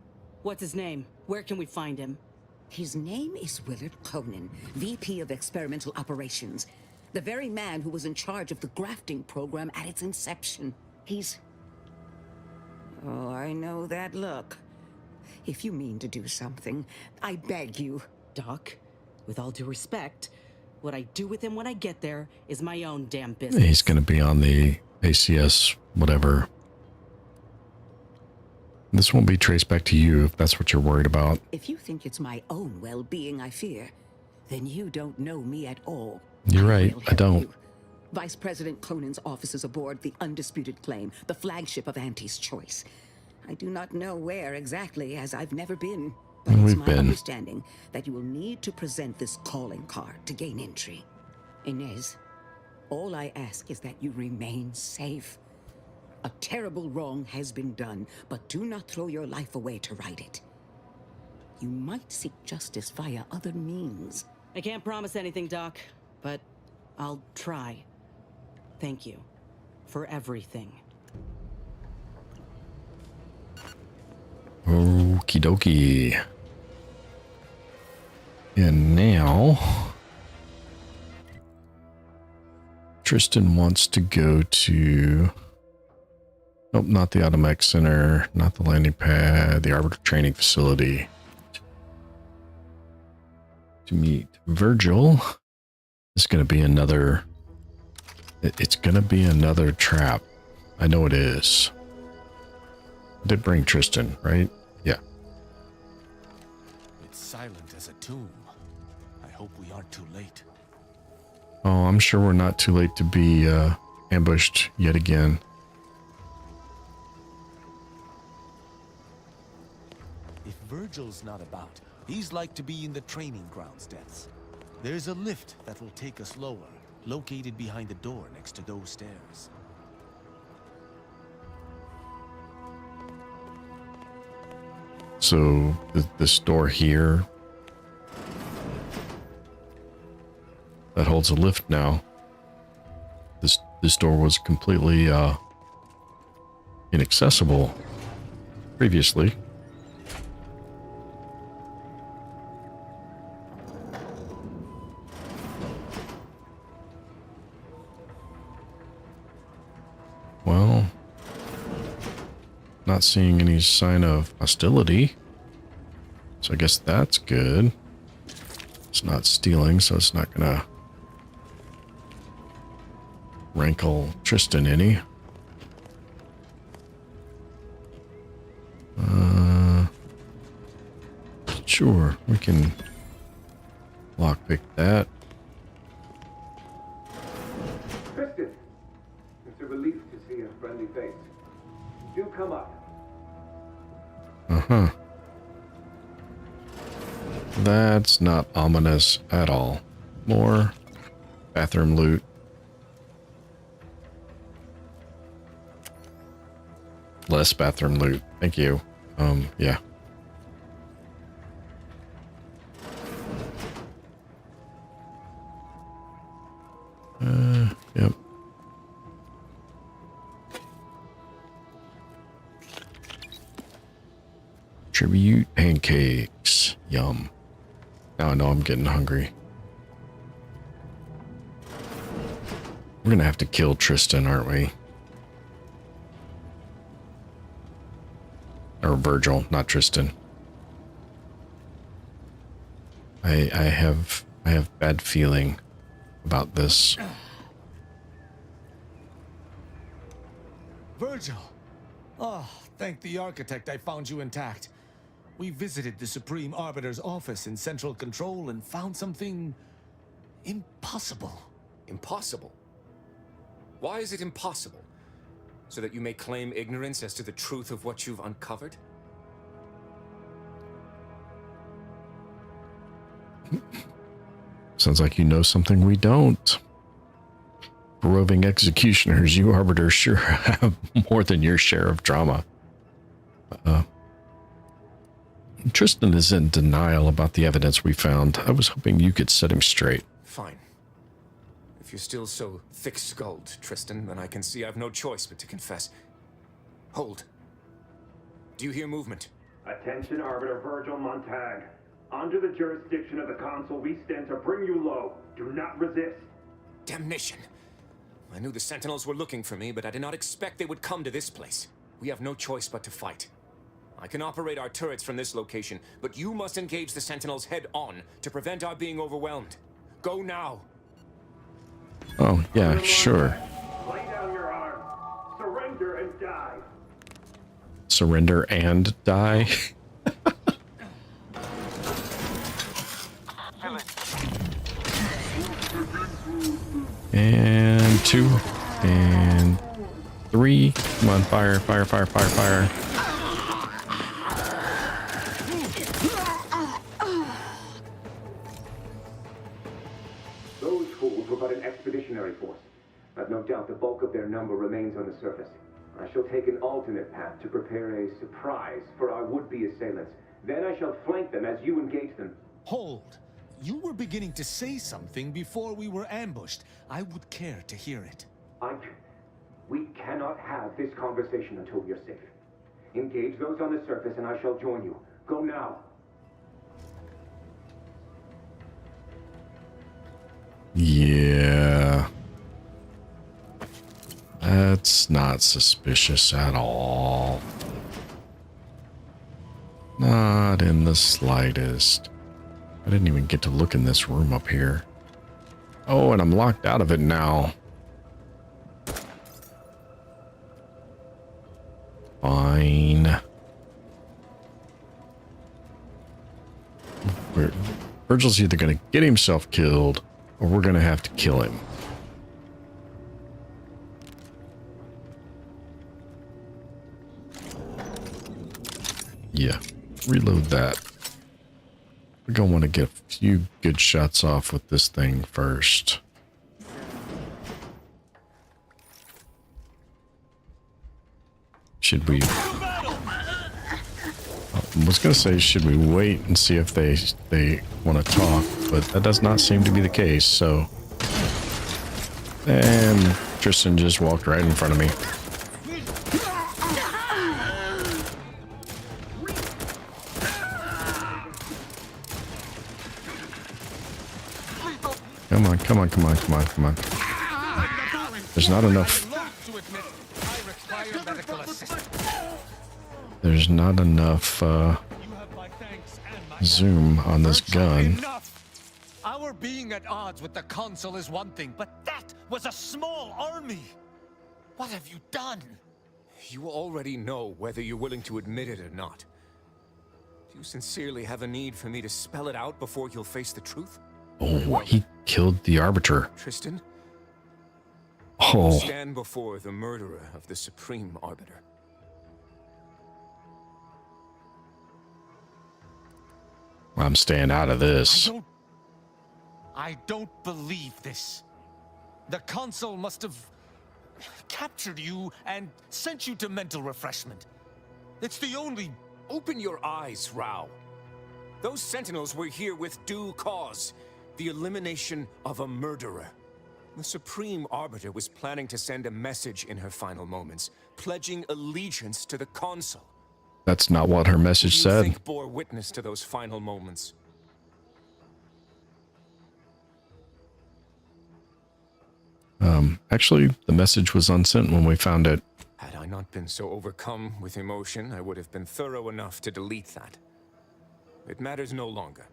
What's his name? Where can we find him? His name is Willard Conan, VP of Experimental Operations. The very man who was in charge of the grafting program at its inception. He's... Oh, I know that look. If you mean to do something, I beg you. Doc, with all due respect, what I do with him when I get there is my own damn business. He's going to be on the ACS, whatever. This won't be traced back to you if that's what you're worried about. If you think it's my own well-being I fear, then you don't know me at all. You're right, I don't. You. Vice President Conan's office is aboard the Undisputed Claim, the flagship of Auntie's Choice. I do not know where exactly, as I've never been. But it's my understanding that you will need to present this calling card to gain entry. Inez, all I ask is that you remain safe. A terrible wrong has been done, but do not throw your life away to right it. You might seek justice via other means. I can't promise anything, Doc, but I'll try. Thank you for everything. Okie dokie. And now Tristan wants to go to... Nope, not the Automax Center, not the landing pad, the Arbiter Training Facility. To meet Virgil. It's going to be another... It's going to be another trap. I know it is. I did bring Tristan, right? Yeah. It's silent as a tomb. I hope we aren't too late. Oh, I'm sure we're not too late to be ambushed yet again. If Virgil's not about, he's like to be in the training grounds depths. There's a lift that will take us lower, located behind the door next to those stairs. So, this door here that holds a lift now. This door was completely inaccessible previously. Well, not seeing any sign of hostility. So I guess that's good. It's not stealing, so it's not gonna rankle Tristan any. Sure, we can lockpick that. Tristan, it's a relief to see a friendly face. Do come up. Uh-huh. That's not ominous at all. More bathroom loot. Less bathroom loot. Thank you. Yeah. Yep. Tribute pancakes. Yum. Now I know I'm getting hungry. We're gonna have to kill Tristan, aren't we? Or Virgil, not Tristan. I have bad feeling about this. Virgil! Oh, thank the architect I found you intact. We visited the Supreme Arbiter's office in Central Control and found something impossible. Impossible? Why is it impossible? So that you may claim ignorance as to the truth of what you've uncovered? Sounds like you know something we don't. Roving executioners, you arbiters sure have more than your share of drama. Tristan is in denial about the evidence we found. I was hoping you could set him straight. Fine. If you're still so thick-skulled, Tristan, then I can see I've no choice but to confess. Hold. Do you hear movement? Attention, Arbiter Virgil Montag. Under the jurisdiction of the Council, we stand to bring you low. Do not resist. Damnation. I knew the Sentinels were looking for me, but I did not expect they would come to this place. We have no choice but to fight. I can operate our turrets from this location, but you must engage the Sentinels head-on to prevent our being overwhelmed. Go now. Oh, yeah, sure. Lay down your arms. Surrender and die. Surrender and die? And 2 and 3. Come on, fire, fire, fire, fire, fire. Those fools were but an expeditionary force. I've no doubt the bulk of their number remains on the surface. I shall take an alternate path to prepare a surprise for our would-be assailants. Then I shall flank them as you engage them. Hold. You were beginning to say something before we were ambushed. I would care to hear it. We cannot have this conversation until we are safe. Engage those on the surface and I shall join you. Go now. Yeah. That's not suspicious at all. Not in the slightest. I didn't even get to look in this room up here. Oh, and I'm locked out of it now. Fine. Virgil's either going to get himself killed or we're going to have to kill him. Yeah, reload that. We're going to want to get a few good shots off with this thing first. Should we... I was going to say, should we wait and see if they want to talk, but that does not seem to be the case, so... And Tristan just walked right in front of me. Come on, come on, come on, come on, come on. There's not enough. There's not enough zoom on this gun. Our being at odds with the Council is one thing, but that was a small army. What have you done? You already know whether you're willing to admit it or not. Do you sincerely have a need for me to spell it out before you'll face the truth? Oh, he killed the Arbiter. Tristan? Oh. You stand before the murderer of the Supreme Arbiter. I'm staying out of this. I don't believe this. The Council must have captured you and sent you to mental refreshment. It's the only... Open your eyes, Rao. Those Sentinels were here with due cause. The elimination of a murderer. The Supreme Arbiter was planning to send a message in her final moments, pledging allegiance to the Council. That's not what her message said. You think bore witness to those final moments? Actually, the message was unsent when we found it. Had I not been so overcome with emotion, I would have been thorough enough to delete that. It matters no longer.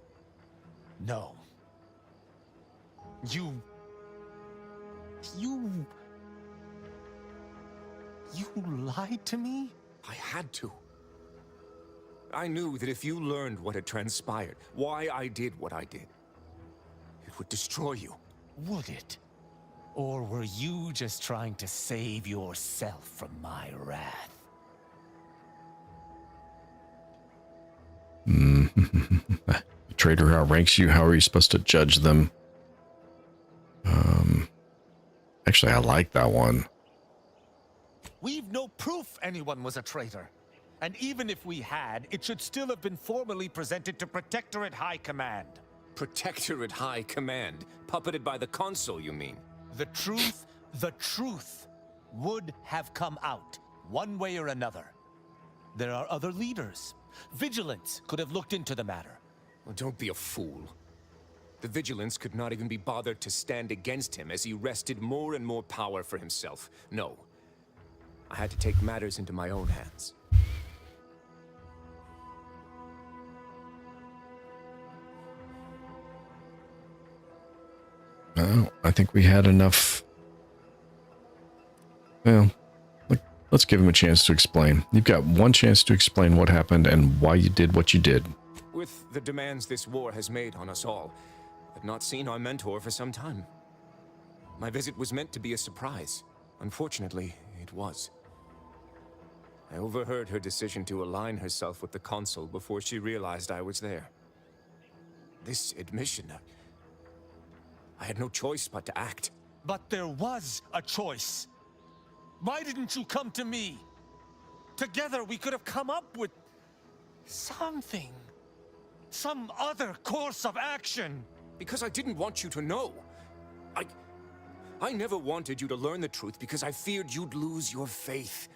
No. You lied to me? I had to. I knew that if you learned what had transpired, why I did what I did, it would destroy you. Would it? Or were you just trying to save yourself from my wrath? The traitor outranks you. How are you supposed to judge them? Actually, I like that one. We've no proof anyone was a traitor. And even if we had, it should still have been formally presented to Protectorate High Command. Protectorate High Command? Puppeted by the Consul, you mean? The truth would have come out, one way or another. There are other leaders. Vigilance could have looked into the matter. Well, don't be a fool. The Vigilance could not even be bothered to stand against him as he wrested more and more power for himself. No. I had to take matters into my own hands. Well, I think we had enough. Well, let's give him a chance to explain. You've got one chance to explain what happened and why you did what you did. With the demands this war has made on us all, I've not seen our mentor for some time. My visit was meant to be a surprise. Unfortunately, it was. I overheard her decision to align herself with the Consul before she realized I was there. This admission, I had no choice but to act. But there was a choice. Why didn't you come to me? Together we could have come up with something. Some other course of action. Because I didn't want you to know. I never wanted you to learn the truth because I feared you'd lose your faith.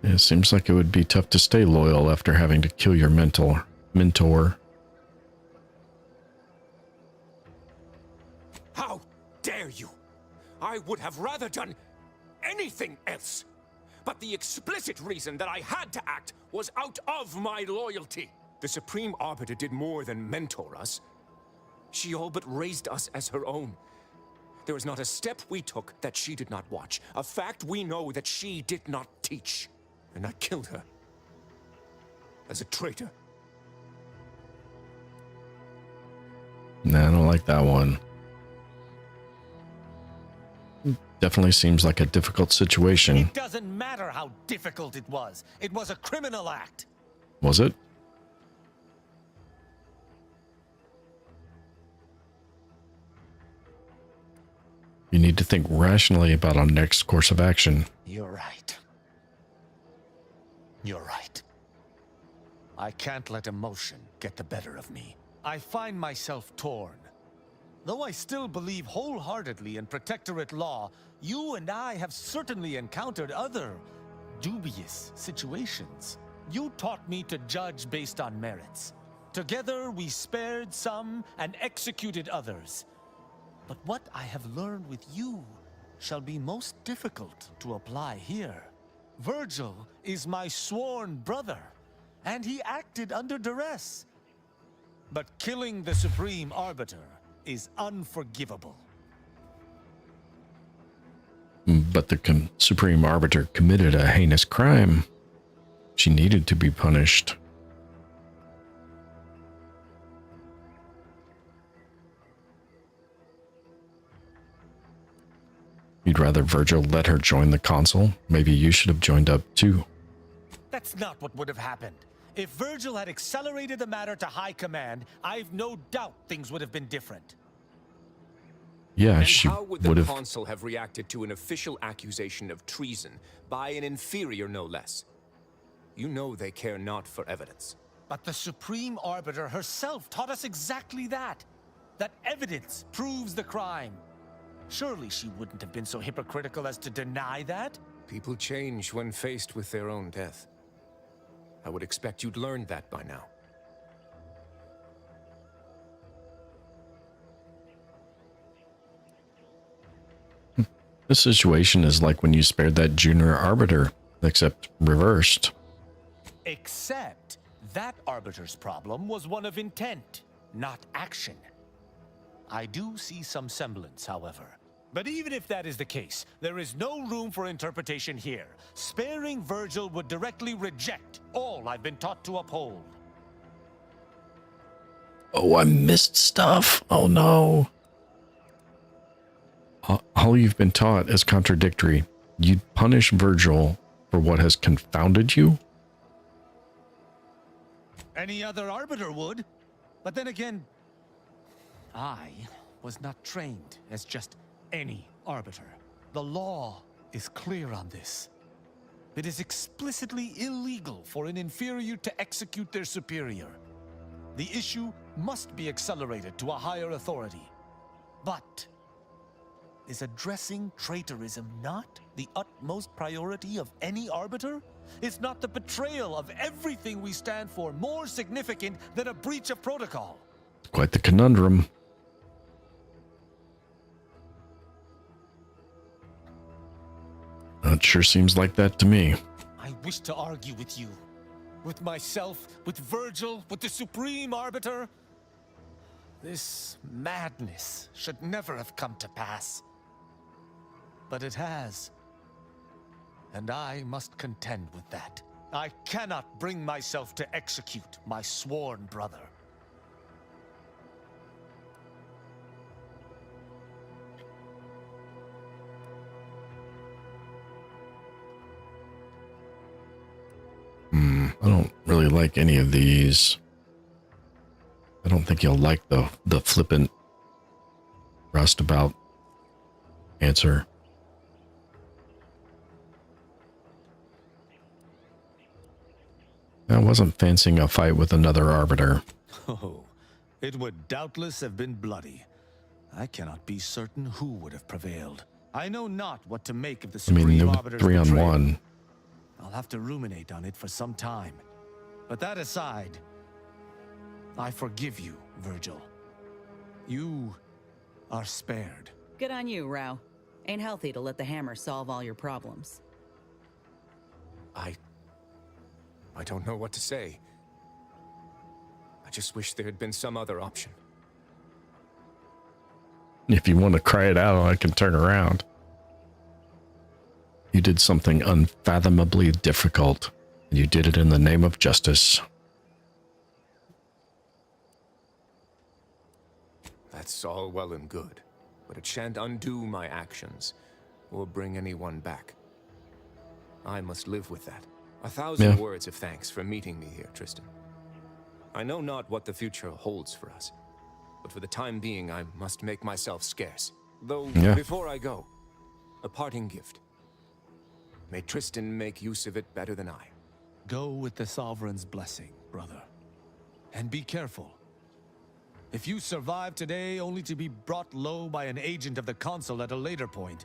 It seems like it would be tough to stay loyal after having to kill your mentor. How dare you? I would have rather done anything else. But the explicit reason that I had to act was out of my loyalty. The Supreme Arbiter did more than mentor us. She all but raised us as her own. There was not a step we took that she did not watch. A fact we know that she did not teach. And I killed her. As a traitor. Nah, I don't like that one. Definitely seems like a difficult situation. It doesn't matter how difficult it was. It was a criminal act. Was it? You need to think rationally about our next course of action. You're right. You're right. I can't let emotion get the better of me. I find myself torn. Though I still believe wholeheartedly in Protectorate law, you and I have certainly encountered other dubious situations. You taught me to judge based on merits. Together we spared some and executed others. But what I have learned with you shall be most difficult to apply here. Virgil is my sworn brother, and he acted under duress. But killing the Supreme Arbiter is unforgivable. But the Supreme Arbiter committed a heinous crime. She needed to be punished. You'd rather Virgil let her join the Consul? Maybe you should have joined up too. That's not what would have happened. If Virgil had accelerated the matter to High Command, I've no doubt things would have been different. Yeah, and she how would the Consul have reacted to an official accusation of treason by an inferior, no less? You know they care not for evidence. But the Supreme Arbiter herself taught us exactly that. That evidence proves the crime. Surely she wouldn't have been so hypocritical as to deny that? People change when faced with their own death. I would expect you'd learned that by now. This situation is like when you spared that junior arbiter, except reversed. Except that arbiter's problem was one of intent, not action. I do see some semblance, however. But even if that is the case, there is no room for interpretation here. Sparing Virgil would directly reject all I've been taught to uphold. Oh, I missed stuff. Oh no. All you've been taught is contradictory. You'd punish Virgil for what has confounded you? Any other arbiter would. But then again, I was not trained as just any arbiter. The law is clear on this. It is explicitly illegal for an inferior to execute their superior. The issue must be accelerated to a higher authority. But is addressing traitorism not the utmost priority of any arbiter? Is not the betrayal of everything we stand for more significant than a breach of protocol? Quite the conundrum. It sure seems like that to me. I wish to argue with you. With myself, with Virgil, with the Supreme Arbiter. This madness should never have come to pass. But it has. And I must contend with that. I cannot bring myself to execute my sworn brother. I don't really like any of these. I don't think you'll like the flippant roustabout answer. I wasn't fancying a fight with another arbiter. Oh, it would doubtless have been bloody. I cannot be certain who would have prevailed. I know not what to make of the Supreme Arbiter's betrayal. 3-on-1. I'll have to ruminate on it for some time. But that aside, I forgive you, Virgil. You are spared. Good on you, Rao. Ain't healthy to let the hammer solve all your problems. I don't know what to say. I just wish there had been some other option. If you want to cry it out, I can turn around. You did something unfathomably difficult, and you did it in the name of justice. That's all well and good, but it shan't undo my actions, or bring anyone back. I must live with that. 1,000 words of thanks for meeting me here, Tristan. I know not what the future holds for us, but for the time being, I must make myself scarce. Though, before I go, a parting gift. May Tristan make use of it better than I. Go with the Sovereign's blessing, brother. And be careful. If you survive today only to be brought low by an agent of the Consul at a later point,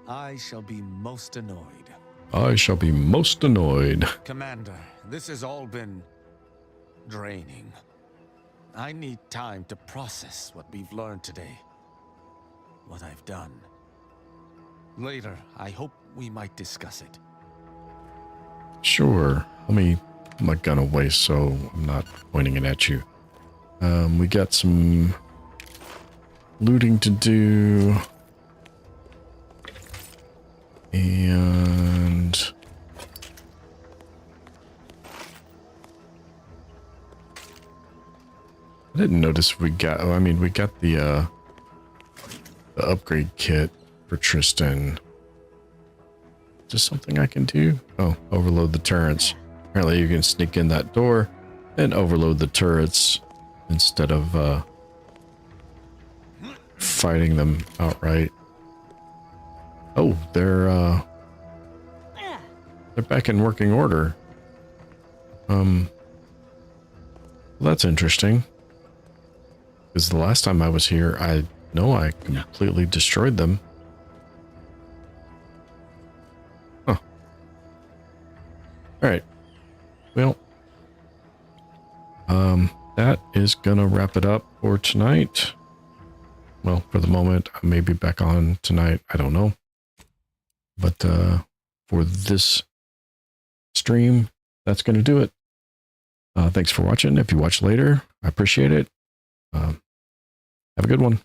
I shall be most annoyed. I shall be most annoyed. Commander, this has all been draining. I need time to process what we've learned today. What I've done. Later, I hope we might discuss it. Sure. Let me put my gun away so I'm not pointing it at you. We got some looting to do. And I didn't notice we got, we got the upgrade kit for Tristan. Is this something I can do? Oh, overload the turrets. Apparently you can sneak in that door and overload the turrets instead of fighting them outright. Oh, they're back in working order. Well, that's interesting. Because the last time I was here, I know I completely destroyed them. Huh. Alright. Well, that is gonna wrap it up for tonight. Well, for the moment, I may be back on tonight. I don't know. for this stream, that's going to do it. Thanks for watching. If you watch later, I appreciate it. Have a good one.